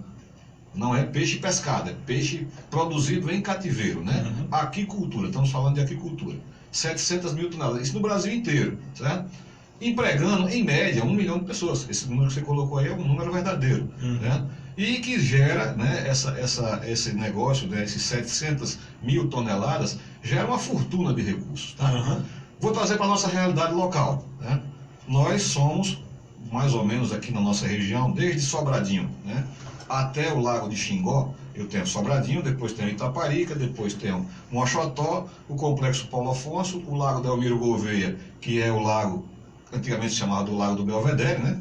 S7: Não é peixe pescado, é peixe produzido em cativeiro, né? Aquicultura, estamos falando de aquicultura. 700 mil toneladas, isso no Brasil inteiro, certo? Empregando, em média, 1 milhão de pessoas. Esse número que você colocou aí é um número verdadeiro, né? E que gera, né, esse negócio, né, esses 700 mil toneladas, gera uma fortuna de recursos, tá? Vou trazer para a nossa realidade local, né? Nós somos, mais ou menos aqui na nossa região, desde Sobradinho, né, até o Lago de Xingó. Eu tenho Sobradinho, depois tenho Itaparica, depois tenho Mochotó, o Complexo Paulo Afonso, o Lago Delmiro Gouveia, que é o lago, antigamente chamado Lago do Belvedere, né?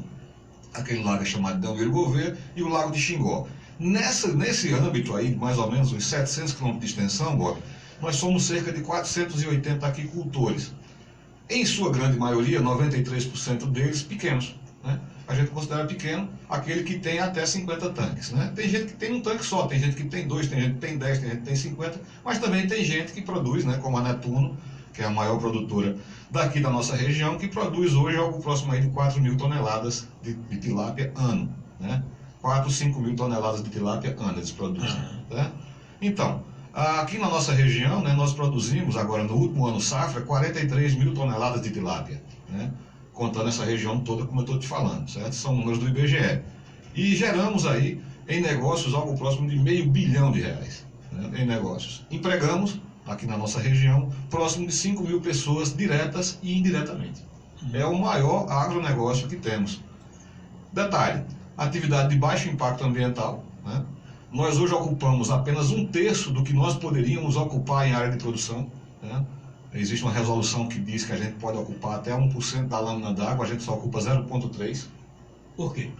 S7: Aquele lago é chamado Delmiro Gouveia, e o Lago de Xingó. Nesse âmbito aí, mais ou menos uns 700 km de extensão, Bob, nós somos cerca de 480 aquicultores. Em sua grande maioria, 93% deles pequenos, né? A gente considera pequeno aquele que tem até 50 tanques, né? Tem gente que tem um tanque só, tem gente que tem 2, tem gente que tem 10, tem gente que tem 50, mas também tem gente que produz, né? Como a Netuno, que é a maior produtora daqui da nossa região, que produz hoje algo próximo aí de 4 mil toneladas de tilápia ano, né? 4, 5 mil toneladas de tilápia ano eles produzem, né? Então, aqui na nossa região, né, nós produzimos agora no último ano safra 43 mil toneladas de tilápia, né? Contando essa região toda, como eu estou te falando, certo? São números do IBGE. E geramos aí, em negócios, algo próximo de R$500 milhão, né, em negócios. Empregamos aqui na nossa região, próximo de 5 mil pessoas diretas e indiretamente. É o maior agronegócio que temos. Detalhe, atividade de baixo impacto ambiental, né? Nós hoje ocupamos apenas 1/3 do que nós poderíamos ocupar em área de produção, né? Existe uma resolução que diz que a gente pode ocupar até 1% da lâmina d'água, a gente só ocupa 0,3%.
S4: Por quê?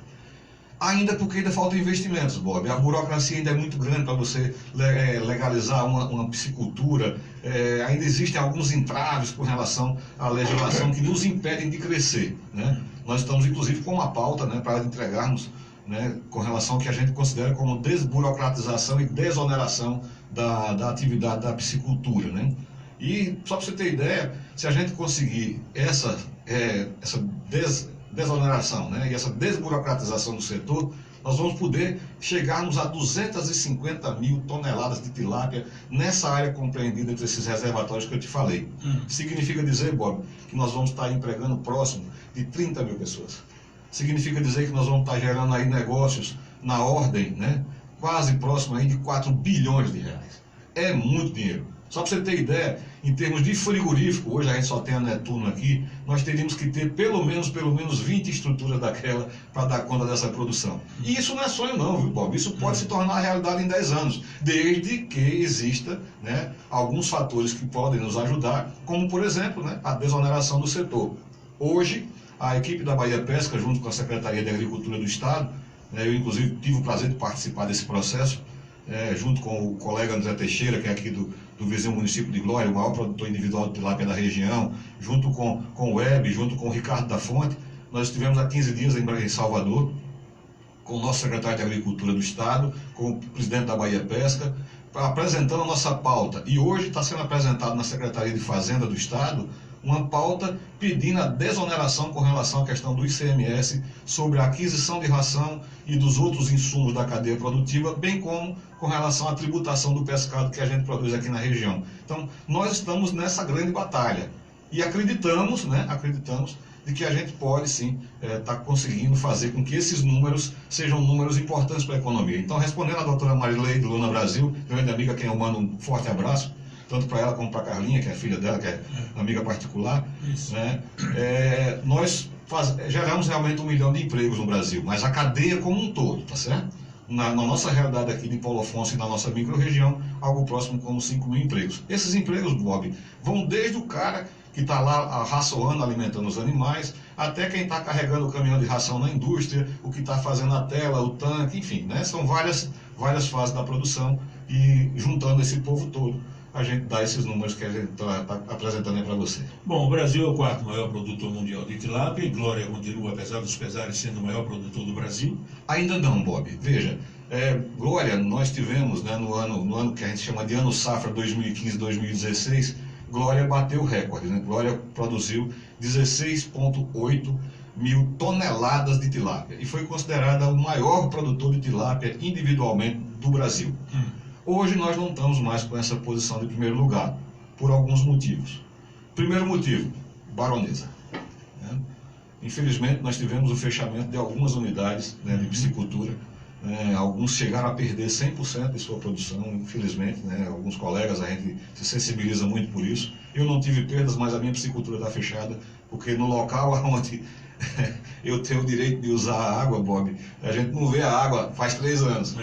S7: Ainda porque ainda faltam investimentos, Bob. A burocracia ainda é muito grande para você legalizar uma piscicultura. Ainda existem alguns entraves com relação à legislação que nos impedem de crescer, né? Nós estamos, inclusive, com uma pauta, né, para entregarmos, né, com relação ao que a gente considera como desburocratização e desoneração da atividade da piscicultura, né? E, só para você ter ideia, se a gente conseguir essa desoneração, né, e essa desburocratização do setor, nós vamos poder chegarmos a 250 mil toneladas de tilápia nessa área compreendida entre esses reservatórios que eu te falei. Significa dizer, Bob, que nós vamos estar empregando próximo de 30 mil pessoas. Significa dizer que nós vamos estar gerando aí negócios na ordem, né, quase próximo aí de 4 bilhões de reais. É muito dinheiro. Só para você ter ideia, em termos de frigorífico, hoje a gente só tem a Netuno aqui, nós teríamos que ter pelo menos 20 estruturas daquela para dar conta dessa produção. E isso não é sonho não, viu, Bob? Isso pode se tornar realidade em 10 anos, desde que exista, né, alguns fatores que podem nos ajudar, como, por exemplo, né, a desoneração do setor. Hoje, a equipe da Bahia Pesca, junto com a Secretaria de Agricultura do Estado, né, eu inclusive tive o prazer de participar desse processo, junto com o colega André Teixeira, que é aqui do vizinho município de Glória, o maior produtor individual de tilápia da região, junto com o Web, junto com o Ricardo da Fonte. Nós estivemos há 15 dias em Salvador, com o nosso secretário de Agricultura do Estado, com o presidente da Bahia Pesca, apresentando a nossa pauta. E hoje está sendo apresentado na Secretaria de Fazenda do Estado uma pauta pedindo a desoneração com relação à questão do ICMS sobre a aquisição de ração e dos outros insumos da cadeia produtiva, bem como com relação à tributação do pescado que a gente produz aqui na região. Então, nós estamos nessa grande batalha e acreditamos, né, de que a gente pode sim estar conseguindo fazer com que esses números sejam números importantes para a economia. Então, respondendo à doutora Marileide Luna Brasil, grande amiga, a quem eu mando um forte abraço, tanto para ela como para a Carlinha, que é a filha dela, que é amiga particular, né? Nós geramos realmente 1 milhão de empregos no Brasil, mas a cadeia como um todo, tá certo? Na nossa realidade aqui de Paulo Afonso e na nossa micro-região, algo próximo como 5 mil empregos. Esses empregos, Bob, vão desde o cara que está lá raçoando, alimentando os animais, até quem está carregando o caminhão de ração na indústria, o que está fazendo a tela, o tanque, enfim, né? São várias fases da produção e juntando esse povo todo, a gente dá esses números que a gente está apresentando aí para você.
S4: Bom, o Brasil é o 4º maior produtor mundial de tilápia e Glória continua, apesar dos pesares, sendo o maior produtor do Brasil?
S7: Ainda não, Bob. Veja, Glória, nós tivemos, né, no ano que a gente chama de ano safra 2015-2016, Glória bateu o recorde, né? Glória produziu 16,8 mil toneladas de tilápia e foi considerada o maior produtor de tilápia individualmente do Brasil. Hoje nós não estamos mais com essa posição de primeiro lugar, por alguns motivos. Primeiro motivo, baronesa. Né? Infelizmente nós tivemos o fechamento de algumas unidades, né, de piscicultura. Alguns chegaram a perder 100% de sua produção, infelizmente, né? Alguns colegas, a gente se sensibiliza muito por isso. Eu não tive perdas, mas a minha piscicultura está fechada, porque no local onde eu tenho o direito de usar a água, Bob, a gente não vê a água faz 3 anos,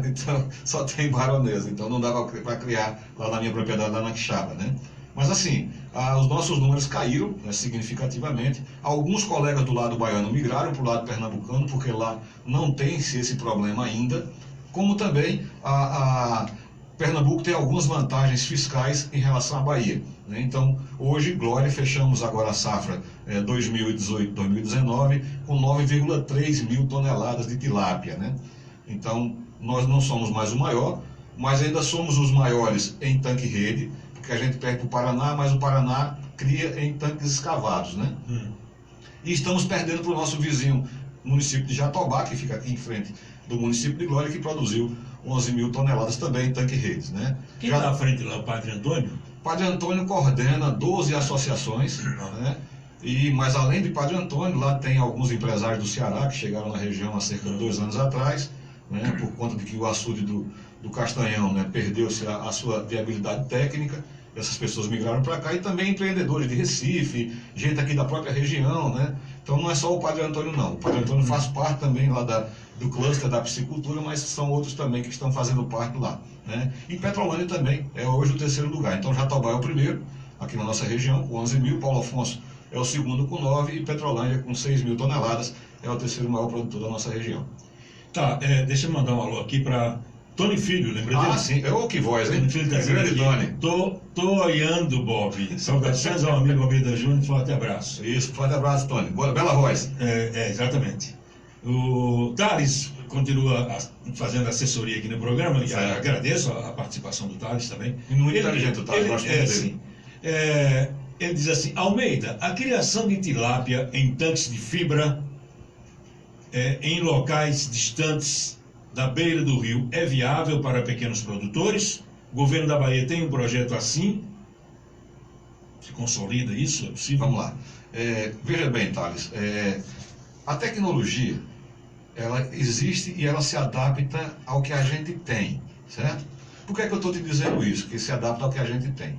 S7: então só tem baronesa, então não dava para criar lá na minha propriedade, lá na Quixaba, né? Mas assim, os nossos números caíram, né, significativamente. Alguns colegas do lado baiano migraram para o lado pernambucano, porque lá não tem esse problema ainda, como também Pernambuco tem algumas vantagens fiscais em relação à Bahia, né? Então, hoje, Glória, fechamos agora a safra 2018-2019 com 9,3 mil toneladas de tilápia, né? Então, nós não somos mais o maior, mas ainda somos os maiores em tanque-rede, porque a gente perde para o Paraná, mas o Paraná cria em tanques escavados, né? E estamos perdendo para o nosso vizinho, município de Jatobá, que fica aqui em frente do município de Glória, que produziu 11 mil toneladas também em tanque-redes, né?
S4: Quem está à frente lá, o Padre Antônio?
S7: O Padre Antônio coordena 12 associações, né? Mas além de Padre Antônio, lá tem alguns empresários do Ceará que chegaram na região há cerca de 2 anos atrás, né? Por conta de que o açude do Castanhão, né, perdeu-se a sua viabilidade técnica, essas pessoas migraram para cá, e também empreendedores de Recife, gente aqui da própria região, né? Então não é só o Padre Antônio, não. O Padre Antônio faz parte também lá do cluster da piscicultura, mas são outros também que estão fazendo parte lá, né? E Petrolândia também é hoje o terceiro lugar. Então Jatobá é o primeiro, aqui na nossa região, com 11 mil, Paulo Afonso é o segundo com 9, e Petrolândia com 6 mil toneladas é o terceiro maior produtor da nossa região.
S4: Tá, deixa eu mandar um alô aqui para Tony Filho, lembra dele?
S7: Ah, sim, que voz, hein?
S4: Tony Filho tá dizendo
S7: Grande
S4: aqui,
S7: Tony.
S4: tô olhando, Bob. Saudações ao amigo Almeida Júnior, forte abraço.
S7: Isso, forte abraço, Tony. Bela voz.
S4: Exatamente. O Thales continua fazendo assessoria aqui no programa, e agradeço a participação do Thales também.
S7: E muito inteligente o Thales, gosto muito dele.
S4: Sim. Ele diz assim: Almeida, a criação de tilápia em tanques de fibra em locais distantes da beira do rio é viável para pequenos produtores? O governo da Bahia tem um projeto assim? Se consolida isso? É possível?
S7: Vamos lá. Veja bem, Thales, a tecnologia, ela existe e ela se adapta ao que a gente tem, certo? Por que é que eu estou te dizendo isso? Que se adapta ao que a gente tem.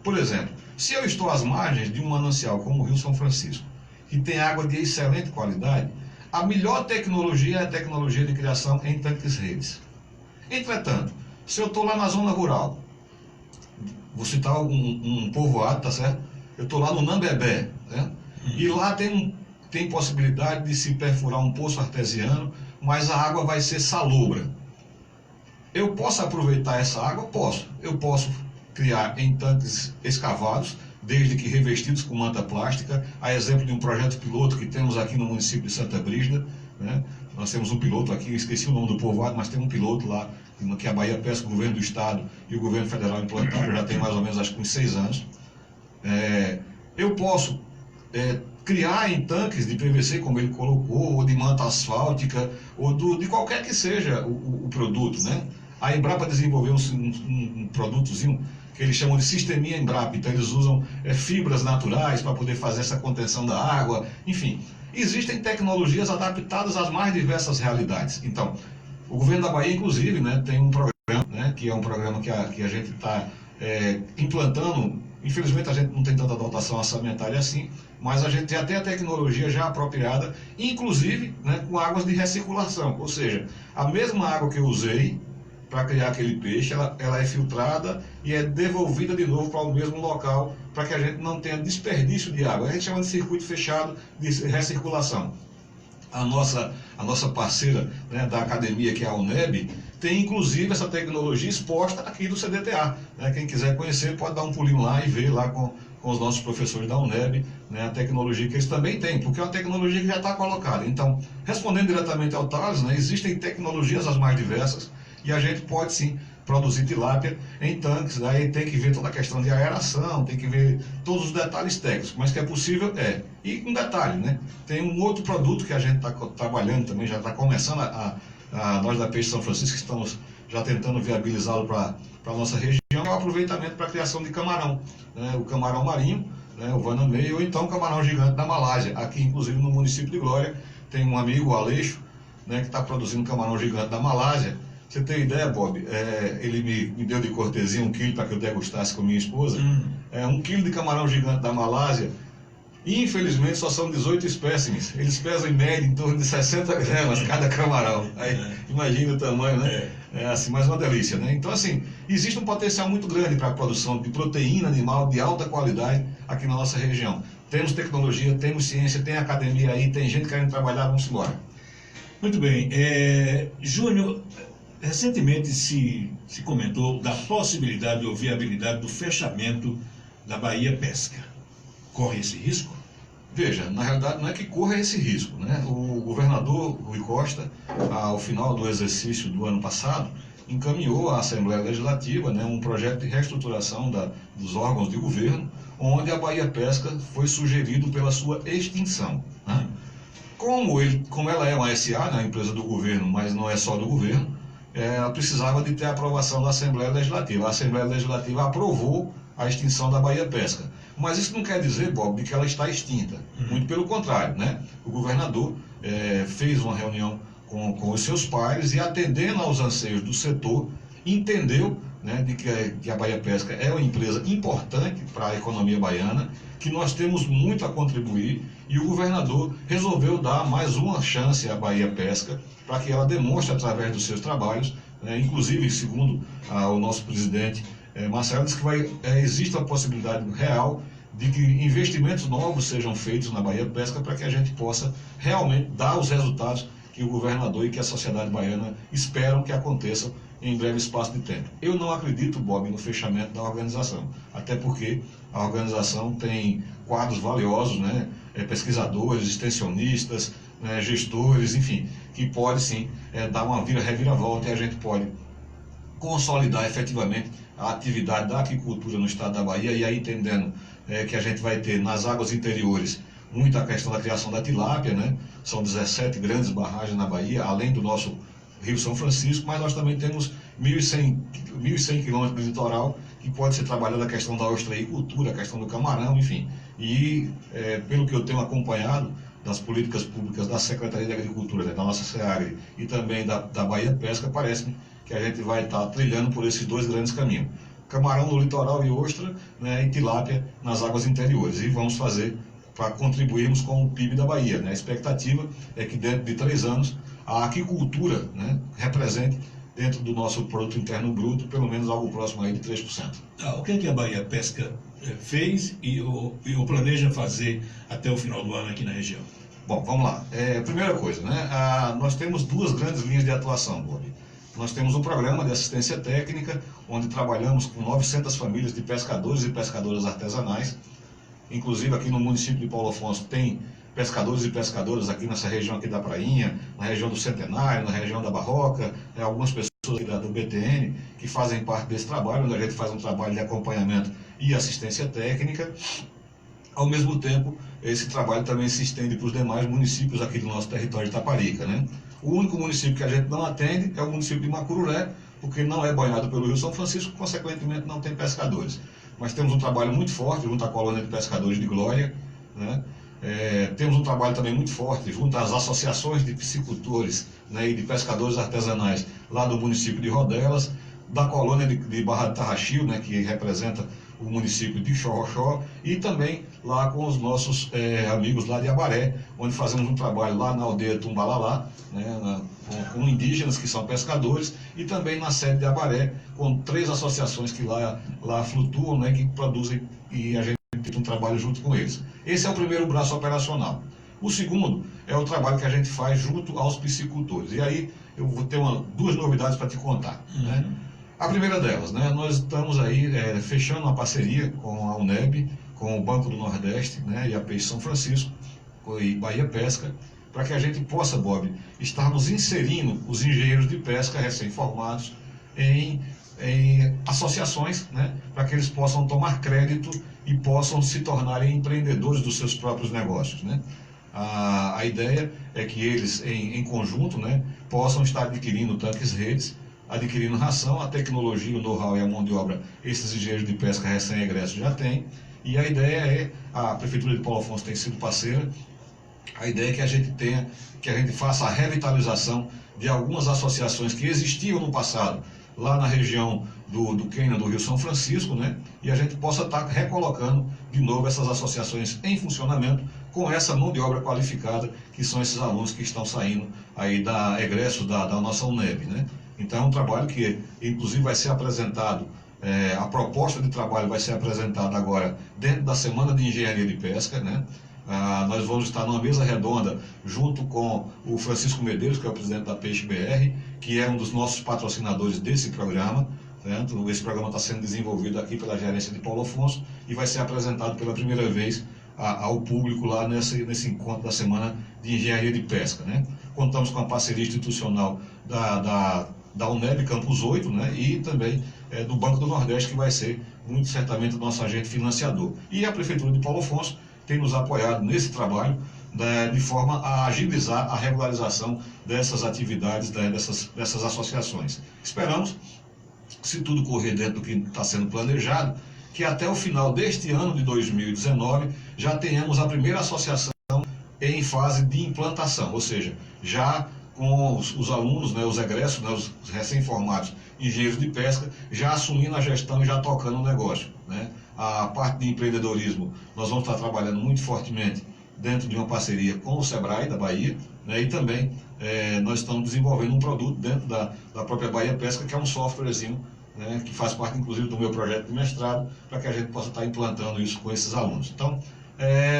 S7: Por exemplo, se eu estou às margens de um manancial como o Rio São Francisco, que tem água de excelente qualidade, a melhor tecnologia é a tecnologia de criação em tanques redes. Entretanto, se eu estou lá na zona rural, vou citar um povoado, tá certo? Eu estou lá no Nambebé, certo? E lá tem possibilidade de se perfurar um poço artesiano, mas a água vai ser salobra. Eu posso aproveitar essa água? Posso. Eu posso criar em tanques escavados, desde que revestidos com manta plástica, a exemplo de um projeto piloto que temos aqui no município de Santa Brígida, né? Nós temos um piloto aqui, esqueci o nome do povoado, mas tem um piloto lá, que a Bahia Pesca, o governo do estado e o governo federal implantaram, já tem mais ou menos, acho que uns 6 anos. Eu posso criar em tanques de PVC, como ele colocou, ou de manta asfáltica, ou de qualquer que seja o produto, né? A Embrapa desenvolveu um produtozinho que eles chamam de sisteminha Embrapa, então eles usam fibras naturais para poder fazer essa contenção da água, enfim. Existem tecnologias adaptadas às mais diversas realidades. Então, o governo da Bahia, inclusive, né, tem um programa, né, que é um programa que a gente está implantando. Infelizmente a gente não tem tanta dotação orçamentária assim, mas a gente já tem a tecnologia já apropriada, inclusive, né, com águas de recirculação, ou seja, a mesma água que eu usei para criar aquele peixe, ela é filtrada e é devolvida de novo para o mesmo local, para que a gente não tenha desperdício de água. A gente chama de circuito fechado de recirculação. A nossa parceira, né, da academia, que é a UNEB, tem inclusive essa tecnologia exposta aqui do CDTA. Né? Quem quiser conhecer pode dar um pulinho lá e ver lá com os nossos professores da UNEB, né, a tecnologia que eles também têm, porque é uma tecnologia que já está colocada. Então, respondendo diretamente ao Thales, né, existem tecnologias as mais diversas, e a gente pode sim produzir tilápia em tanques. Daí tem que ver toda a questão de aeração, tem que ver todos os detalhes técnicos, mas que é possível, E com detalhe, né? Tem um outro produto que a gente está trabalhando também, já está começando nós da Peixe São Francisco estamos já tentando viabilizá-lo para a nossa região, é o aproveitamento para a criação de camarão, né? O camarão marinho, né? O vanamei, ou então o camarão gigante da Malásia. Aqui, inclusive, no município de Glória, tem um amigo, o Aleixo, né, que está produzindo camarão gigante da Malásia. Você tem ideia, Bob? Ele me deu de cortesia 1 quilo para que eu degustasse com minha esposa. 1 quilo de camarão gigante da Malásia. Infelizmente só são 18 espécimes. Eles pesam em média em torno de 60 gramas cada camarão. Aí, imagina o tamanho, né? Assim, mas uma delícia, né? Então, assim, existe um potencial muito grande para a produção de proteína animal de alta qualidade aqui na nossa região. Temos tecnologia, temos ciência, tem academia aí, tem gente querendo trabalhar, vamos embora.
S4: Muito bem. Júnior, recentemente se comentou da possibilidade ou viabilidade do fechamento da Bahia Pesca. Corre esse risco?
S7: Veja, na realidade não é que corra esse risco, né? O governador Rui Costa, ao final do exercício do ano passado, encaminhou à Assembleia Legislativa, né, um projeto de reestruturação dos órgãos de governo, onde a Bahia Pesca foi sugerido pela sua extinção, né? Como ela é uma SA, né, uma empresa do governo, mas não é só do governo, ela precisava de ter a aprovação da Assembleia Legislativa. A Assembleia Legislativa aprovou a extinção da Bahia Pesca. Mas isso não quer dizer, Bob, que ela está extinta. Muito pelo contrário, né? O governador fez uma reunião com os seus pares e, atendendo aos anseios do setor, entendeu, né, de que a Bahia Pesca é uma empresa importante para a economia baiana, que nós temos muito a contribuir, e o governador resolveu dar mais uma chance à Bahia Pesca para que ela demonstre através dos seus trabalhos, né, inclusive, segundo o nosso presidente Marcelo, diz que existe a possibilidade real de que investimentos novos sejam feitos na Bahia Pesca para que a gente possa realmente dar os resultados que o governador e que a sociedade baiana esperam que aconteçam em breve espaço de tempo. Eu não acredito, Bob, no fechamento da organização, até porque a organização tem quadros valiosos, né, pesquisadores, extensionistas, né, gestores, enfim, que pode sim dar uma reviravolta e a gente pode consolidar efetivamente a atividade da aquicultura no estado da Bahia, e aí entendendo que a gente vai ter nas águas interiores muita questão da criação da tilápia, né? São 17 grandes barragens na Bahia, além do nosso Rio São Francisco, mas nós também temos 1.100 quilômetros de litoral que pode ser trabalhada a questão da ostreicultura, a questão do camarão, enfim. E pelo que eu tenho acompanhado das políticas públicas da Secretaria de Agricultura, né, da nossa SEAGRE e também da Bahia Pesca, parece-me que a gente vai estar trilhando por esses dois grandes caminhos. Camarão no litoral e ostra, né, e tilápia nas águas interiores. E vamos fazer para contribuirmos com o PIB da Bahia, né? A expectativa é que dentro de 3 anos a aquicultura, né, represente dentro do nosso produto interno bruto pelo menos algo próximo aí de 3%.
S4: O que a Bahia Pesca fez e planeja fazer até o final do ano aqui na região?
S7: Bom, vamos lá. Primeira coisa, né, nós temos 2 grandes linhas de atuação, Bob. Nós temos um programa de assistência técnica, onde trabalhamos com 900 famílias de pescadores e pescadoras artesanais. Inclusive aqui no município de Paulo Afonso tem pescadores e pescadoras aqui nessa região aqui da Prainha, na região do Centenário, na região da Barroca, algumas pessoas aqui do BTN que fazem parte desse trabalho, onde a gente faz um trabalho de acompanhamento e assistência técnica. Ao mesmo tempo, esse trabalho também se estende para os demais municípios aqui do nosso território de Itaparica, né? O único município que a gente não atende é o município de Macururé, porque não é banhado pelo Rio São Francisco, consequentemente não tem pescadores. Mas temos um trabalho muito forte junto à colônia de pescadores de Glória, né? Temos um trabalho também muito forte junto às associações de piscicultores, né, e de pescadores artesanais lá do município de Rodelas, da colônia de Barra de Tarraxil, né, que representa o município de Xorroxó, e também lá com os nossos amigos lá de Abaré, onde fazemos um trabalho lá na aldeia Tumbalalá, né, com indígenas que são pescadores, e também na sede de Abaré, com 3 associações que lá flutuam, né, que produzem, e a gente tem um trabalho junto com eles. Esse é o primeiro braço operacional. O segundo é o trabalho que a gente faz junto aos piscicultores. E aí eu vou ter 2 novidades para te contar, né? A primeira delas, né, nós estamos aí fechando uma parceria com a UNEB, com o Banco do Nordeste, né, e a Peixe São Francisco, e Bahia Pesca, para que a gente possa, Bob, estarmos inserindo os engenheiros de pesca recém-formados em associações, né, para que eles possam tomar crédito e possam se tornarem empreendedores dos seus próprios negócios, né? A ideia é que eles, em conjunto, né, possam estar adquirindo tanques-redes, adquirindo ração, a tecnologia, o know-how e a mão de obra, esses engenheiros de pesca recém-egressos já têm, e a ideia a Prefeitura de Paulo Afonso tem sido parceira, a ideia é que a gente faça a revitalização de algumas associações que existiam no passado, lá na região do Quênia, do Rio São Francisco, né, e a gente possa estar recolocando de novo essas associações em funcionamento, com essa mão de obra qualificada, que são esses alunos que estão saindo aí egressos da nossa UNEB, né. Então é um trabalho que, inclusive, vai ser apresentado, a proposta de trabalho vai ser apresentada agora dentro da Semana de Engenharia de Pesca, né? Nós vamos estar numa mesa redonda junto com o Francisco Medeiros, que é o presidente da Peixe BR, que é um dos nossos patrocinadores desse programa, certo? Esse programa está sendo desenvolvido aqui pela gerência de Paulo Afonso e vai ser apresentado pela primeira vez ao público lá nesse encontro da Semana de Engenharia de Pesca, né? Contamos com a parceria institucional da UNEB Campus 8, né, e também do Banco do Nordeste, que vai ser muito certamente o nosso agente financiador. E a Prefeitura de Paulo Afonso tem nos apoiado nesse trabalho, né, de forma a agilizar a regularização dessas atividades, dessas associações. Esperamos, se tudo correr dentro do que está sendo planejado, que até o final deste ano de 2019 já tenhamos a primeira associação em fase de implantação, ou seja, já com os alunos, né, os egressos, né, os recém-formados engenheiros de pesca, já assumindo a gestão e já tocando o negócio, né. A parte de empreendedorismo, nós vamos estar trabalhando muito fortemente dentro de uma parceria com o Sebrae da Bahia, né, e também nós estamos desenvolvendo um produto dentro da própria Bahia Pesca, que é um softwarezinho, né, que faz parte inclusive do meu projeto de mestrado, para que a gente possa estar implantando isso com esses alunos. Então,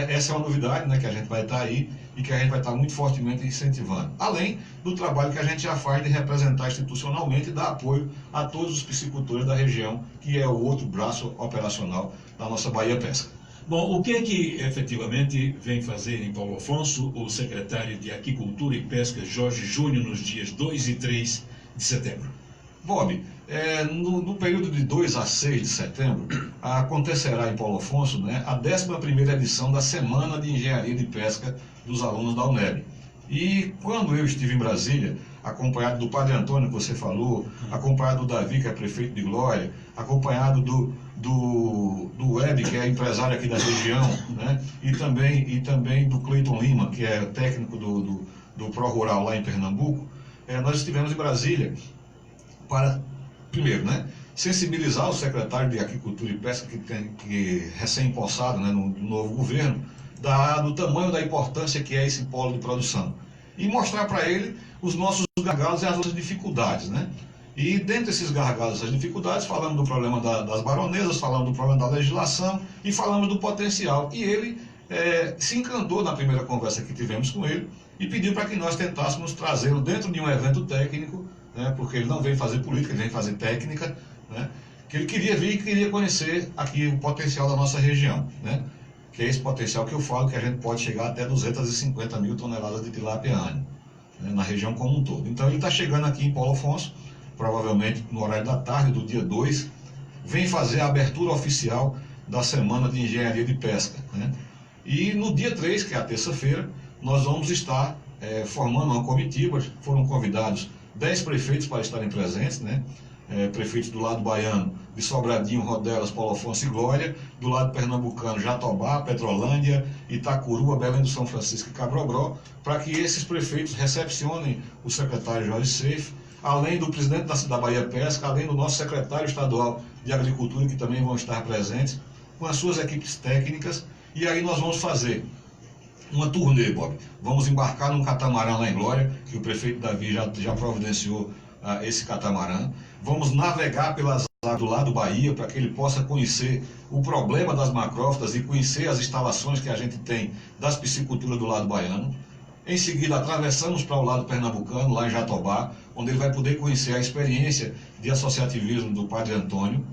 S7: essa é uma novidade, né, que a gente vai estar aí e que a gente vai estar muito fortemente incentivando. Além do trabalho que a gente já faz de representar institucionalmente e dar apoio a todos os piscicultores da região, que é o outro braço operacional da nossa Bahia Pesca.
S4: Bom, o que é que efetivamente vem fazer em Paulo Afonso o secretário de Aquicultura e Pesca, Jorge Júnior, nos dias 2 e 3 de setembro?
S7: Bob, no período de 2 a 6 de setembro, acontecerá em Paulo Afonso, né, a 11ª edição da Semana de Engenharia de Pesca dos alunos da UNEB. E quando eu estive em Brasília, acompanhado do Padre Antônio, que você falou, acompanhado do Davi, que é prefeito de Glória, acompanhado do Web, que é empresário aqui da região, né, e também do Cleiton Lima, que é técnico do ProRural lá em Pernambuco, nós estivemos em Brasília para, primeiro, né, sensibilizar o secretário de Agricultura e Pesca, que recém-empossado, né, no novo governo, do tamanho da importância que é esse polo de produção. E mostrar para ele os nossos gargalos e as nossas dificuldades, né? E dentro desses gargalos e essas dificuldades, falamos do problema das baronesas, falamos do problema da legislação e falamos do potencial. E ele se encantou na primeira conversa que tivemos com ele e pediu para que nós tentássemos trazê-lo dentro de um evento técnico, né, porque ele não vem fazer política, ele vem fazer técnica, né, que ele queria vir e queria conhecer aqui o potencial da nossa região, né, que é esse potencial que eu falo que a gente pode chegar até 250 mil toneladas de tilápia ano, né, na região como um todo. Então ele está chegando aqui em Paulo Afonso, provavelmente no horário da tarde do dia 2, vem fazer a abertura oficial da Semana de Engenharia de Pesca, né? E no dia 3, que é a terça-feira, nós vamos estar formando uma comitiva. Foram convidados 10 prefeitos para estarem presentes, né? Prefeitos do lado baiano, de Sobradinho, Rodelas, Paulo Afonso e Glória, do lado pernambucano, Jatobá, Petrolândia, Itacurua, Belém do São Francisco e Cabrobó, para que esses prefeitos recepcionem o secretário Jorge Seif, além do presidente da Bahia Pesca, além do nosso secretário estadual de Agricultura, que também vão estar presentes, com as suas equipes técnicas. E aí nós vamos fazer uma turnê, Bob. Vamos embarcar num catamarã lá em Glória, que o prefeito Davi já providenciou esse catamarã. Vamos navegar pelas águas do lado Bahia, para que ele possa conhecer o problema das macrófitas e conhecer as instalações que a gente tem das pisciculturas do lado baiano. Em seguida, atravessamos para o lado pernambucano, lá em Jatobá, onde ele vai poder conhecer a experiência de associativismo do Padre Antônio.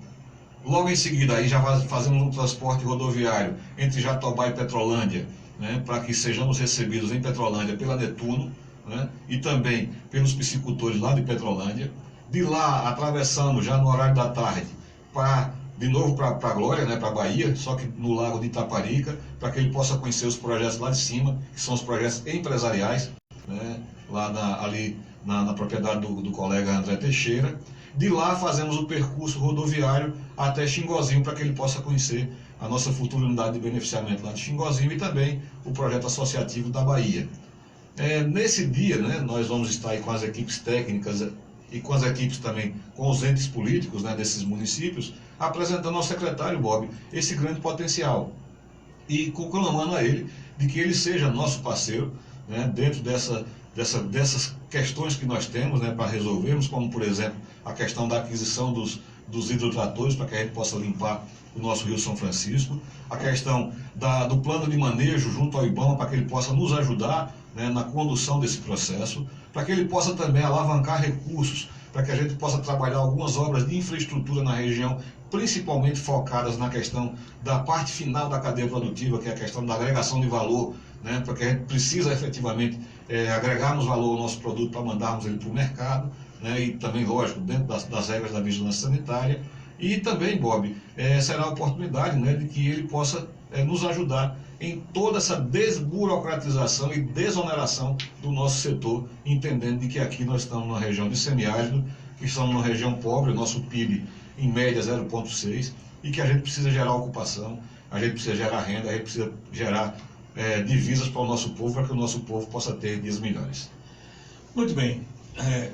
S7: Logo em seguida, aí já fazemos um transporte rodoviário entre Jatobá e Petrolândia, né, para que sejamos recebidos em Petrolândia pela Netuno, né, e também pelos piscicultores lá de Petrolândia. De lá, atravessamos já no horário da tarde, de novo para Glória, né, para Bahia, só que no Lago de Itaparica, para que ele possa conhecer os projetos lá de cima, que são os projetos empresariais, né, lá ali na propriedade do colega André Teixeira. De lá fazemos o percurso rodoviário até Xingozinho, para que ele possa conhecer a nossa futura unidade de beneficiamento lá de Xingozinho e também o projeto associativo da Bahia. Nesse dia, né, nós vamos estar aí com as equipes técnicas e com as equipes também, com os entes políticos, né, desses municípios, apresentando ao secretário Bob esse grande potencial e conclamando a ele de que ele seja nosso parceiro, né, dentro dessas questões que nós temos, né, para resolvermos, como por exemplo a questão da aquisição dos hidrotratores para que a gente possa limpar o nosso Rio São Francisco, a questão do plano de manejo junto ao IBAMA para que ele possa nos ajudar, né, na condução desse processo, para que ele possa também alavancar recursos, para que a gente possa trabalhar algumas obras de infraestrutura na região, principalmente focadas na questão da parte final da cadeia produtiva, que é a questão da agregação de valor, né, porque a gente precisa efetivamente agregarmos valor ao nosso produto para mandarmos ele para o mercado, né, e também, lógico, dentro das regras da vigilância sanitária. E também, Bob, será a oportunidade, né, de que ele possa nos ajudar em toda essa desburocratização e desoneração do nosso setor, entendendo de que aqui nós estamos numa região de semiárido, que estamos numa região pobre, o nosso PIB em média 0,6, e que a gente precisa gerar ocupação, a gente precisa gerar renda, a gente precisa gerar divisas para o nosso povo, para que o nosso povo possa ter dias melhores.
S4: Muito bem,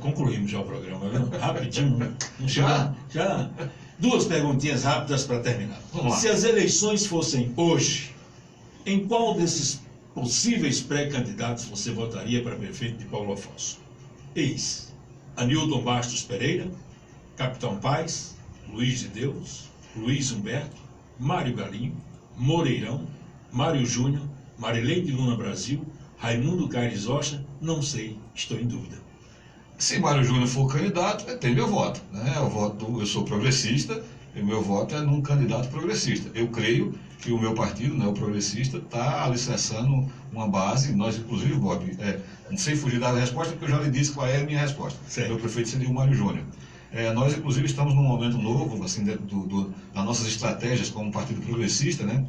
S4: concluímos já o programa, viu? Rapidinho, né? Já? Duas perguntinhas rápidas para terminar.
S7: Vamos lá.
S4: Se as eleições fossem hoje, em qual desses possíveis pré-candidatos você votaria para prefeito de Paulo Afonso? Eis: Anilton Bastos Pereira, Capitão Paz, Luiz de Deus, Luiz Humberto, Mário Galinho, Moreirão, Mário Júnior, Marileide Luna Brasil, Raimundo Caires Rocha, não sei, estou em dúvida.
S7: Se Mário Júnior for candidato, tem meu voto, né? Eu sou progressista e meu voto é num candidato progressista. Eu creio que o meu partido, né, o progressista, está alicerçando uma base. Nós, inclusive, Bob, não sei fugir da resposta, porque eu já lhe disse qual é a minha resposta.
S4: Certo.
S7: Meu prefeito seria o Mário Júnior. Nós, inclusive, estamos num momento novo, assim, dentro das nossas estratégias como partido progressista, né?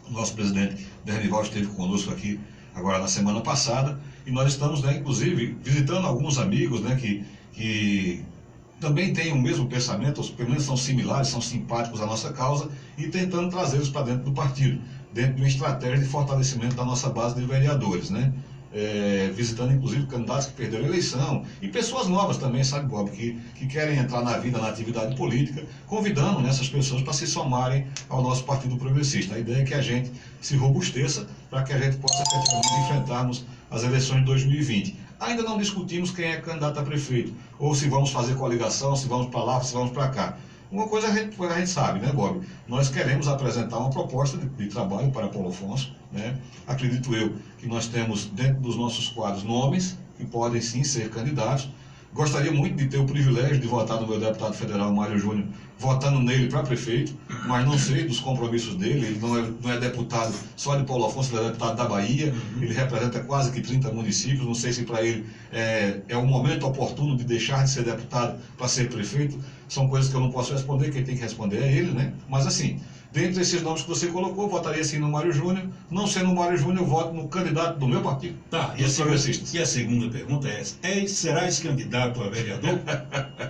S7: O nosso presidente Dernival esteve conosco aqui agora na semana passada, e nós estamos, né, inclusive, visitando alguns amigos, né, que também têm o mesmo pensamento, ou pelo menos são similares, são simpáticos à nossa causa, e tentando trazê-los para dentro do partido, dentro de uma estratégia de fortalecimento da nossa base de vereadores, né? Visitando inclusive candidatos que perderam a eleição e pessoas novas também, sabe, Bob, que querem entrar na vida, na atividade política, convidando, né, essas pessoas para se somarem ao nosso Partido Progressista. A ideia é que a gente se robusteça para que a gente possa efetivamente enfrentarmos as eleições de 2020. Ainda não discutimos quem é candidato a prefeito, ou se vamos fazer coligação, se vamos para lá, se vamos para cá. Uma coisa a gente sabe, né, Bob? Nós queremos apresentar uma proposta de trabalho para Paulo Afonso, né? Acredito eu que nós temos dentro dos nossos quadros nomes que podem sim ser candidatos. Gostaria muito de ter o privilégio de votar no meu deputado federal, Mário Júnior, votando nele para prefeito, mas não sei dos compromissos dele. Ele não é deputado só de Paulo Afonso, ele é deputado da Bahia, ele representa quase que 30 municípios. Não sei se para ele é um momento oportuno de deixar de ser deputado para ser prefeito. São coisas que eu não posso responder, quem tem que responder é ele, né? Mas assim, dentre esses nomes que você colocou, eu votaria sim no Mário Júnior. Não sendo o Mário Júnior, eu voto no candidato do meu partido.
S4: Tá,
S7: progressistas.
S4: E a segunda pergunta é essa: serás candidato a vereador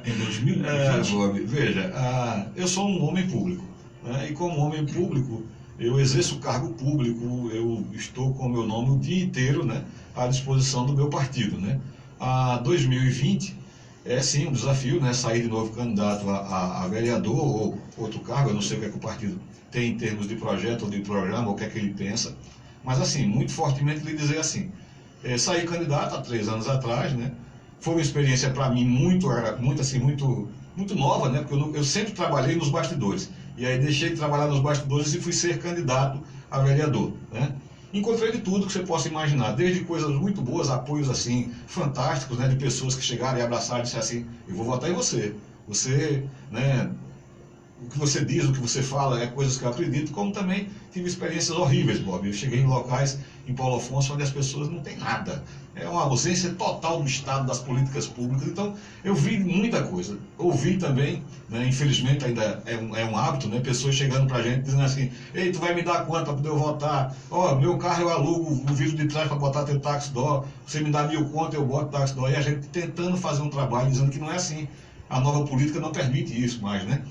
S4: em 2020?
S7: Bob, veja, eu sou um homem público, né? E como homem público, eu exerço cargo público, eu estou com o meu nome o dia inteiro, né, à disposição do meu partido, né? A 2020 é sim um desafio, né, sair de novo candidato a vereador ou outro cargo. Eu não sei o que é que o partido tem em termos de projeto ou de programa, ou o que é que ele pensa, mas assim, muito fortemente lhe dizer assim, saí candidato há 3 anos atrás, né? Foi uma experiência para mim muito nova, né? Porque eu sempre trabalhei nos bastidores, e aí deixei de trabalhar nos bastidores e fui ser candidato a vereador, né? Encontrei de tudo que você possa imaginar, desde coisas muito boas, apoios assim, fantásticos, né, de pessoas que chegaram e abraçaram e disseram assim: eu vou votar em você. Você, né, o que você diz, o que você fala é coisas que eu acredito, como também tive experiências horríveis, Bob. Eu cheguei em locais em Paulo Afonso onde as pessoas não têm nada. É uma ausência total do Estado, das políticas públicas. Então, eu vi muita coisa. Ouvi também, né, infelizmente ainda é um hábito, né, pessoas chegando pra gente dizendo assim: ei, tu vai me dar quanto para poder eu votar? Ó, meu carro eu alugo o vidro de trás para botar teu táxi dó, você me dá 1.000 conto, eu boto táxi dó. E a gente tentando fazer um trabalho dizendo que não é assim. A nova política não permite isso mais, né?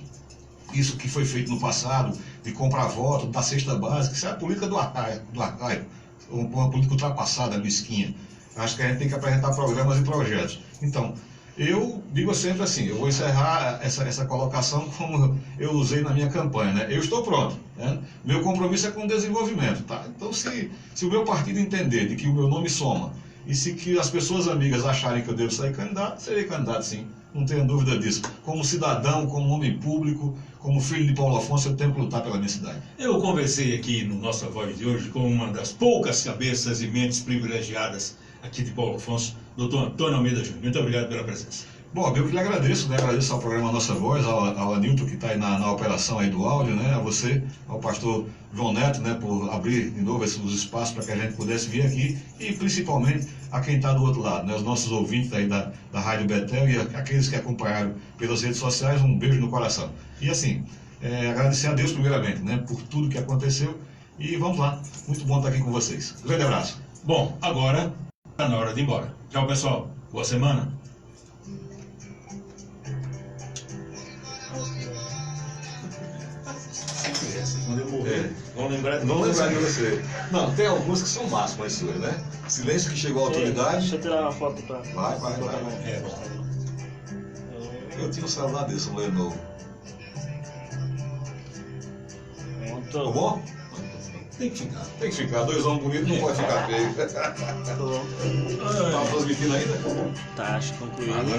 S7: Isso que foi feito no passado, de comprar voto, da cesta básica, isso é a política do arcaico, uma política ultrapassada, mesquinha. Acho que a gente tem que apresentar programas e projetos. Então, eu digo sempre assim, eu vou encerrar essa colocação como eu usei na minha campanha, né? Eu estou pronto, né? Meu compromisso é com o desenvolvimento, tá? Então, se o meu partido entender de que o meu nome soma, e se que as pessoas amigas acharem que eu devo sair candidato, serei candidato sim, não tenho dúvida disso. Como cidadão, como homem público, como filho de Paulo Afonso, eu tenho que lutar pela minha cidade.
S4: Eu conversei aqui no Nossa Voz de hoje com uma das poucas cabeças e mentes privilegiadas aqui de Paulo Afonso, doutor Antônio Almeida Júnior. Muito obrigado pela presença.
S7: Bom, eu que lhe agradeço, né? Agradeço ao programa Nossa Voz, ao Anilton que está aí na operação aí do áudio, né? A você, ao pastor João Neto, né? Por abrir de novo os espaços para que a gente pudesse vir aqui, e principalmente a quem está do outro lado, né? Os nossos ouvintes aí da Rádio Betel e aqueles que acompanharam pelas redes sociais, um beijo no coração. E assim, agradecer a Deus primeiramente, né? Por tudo que aconteceu, e vamos lá, muito bom estar aqui com vocês. Grande abraço.
S4: Bom, agora está na hora de ir embora. Tchau, pessoal. Boa semana.
S8: Quando eu morrer, vão lembrar de
S7: Vamos
S8: mim.
S7: lembrar de você. Não, tem algumas que são máximas suas, né? Silêncio que chegou à autoridade.
S5: Deixa eu tirar uma foto pra.
S7: Vai. Eu tinha um celular desse, um Lenovo. Tá
S5: Pronto.
S7: bom?
S4: Tem que ficar.
S7: Tem que ficar. Dois homens bonitos não pode ficar feio.
S5: Tá bom.
S7: Tá transmitindo ainda?
S5: Tá, acho que concluiu.
S4: Agora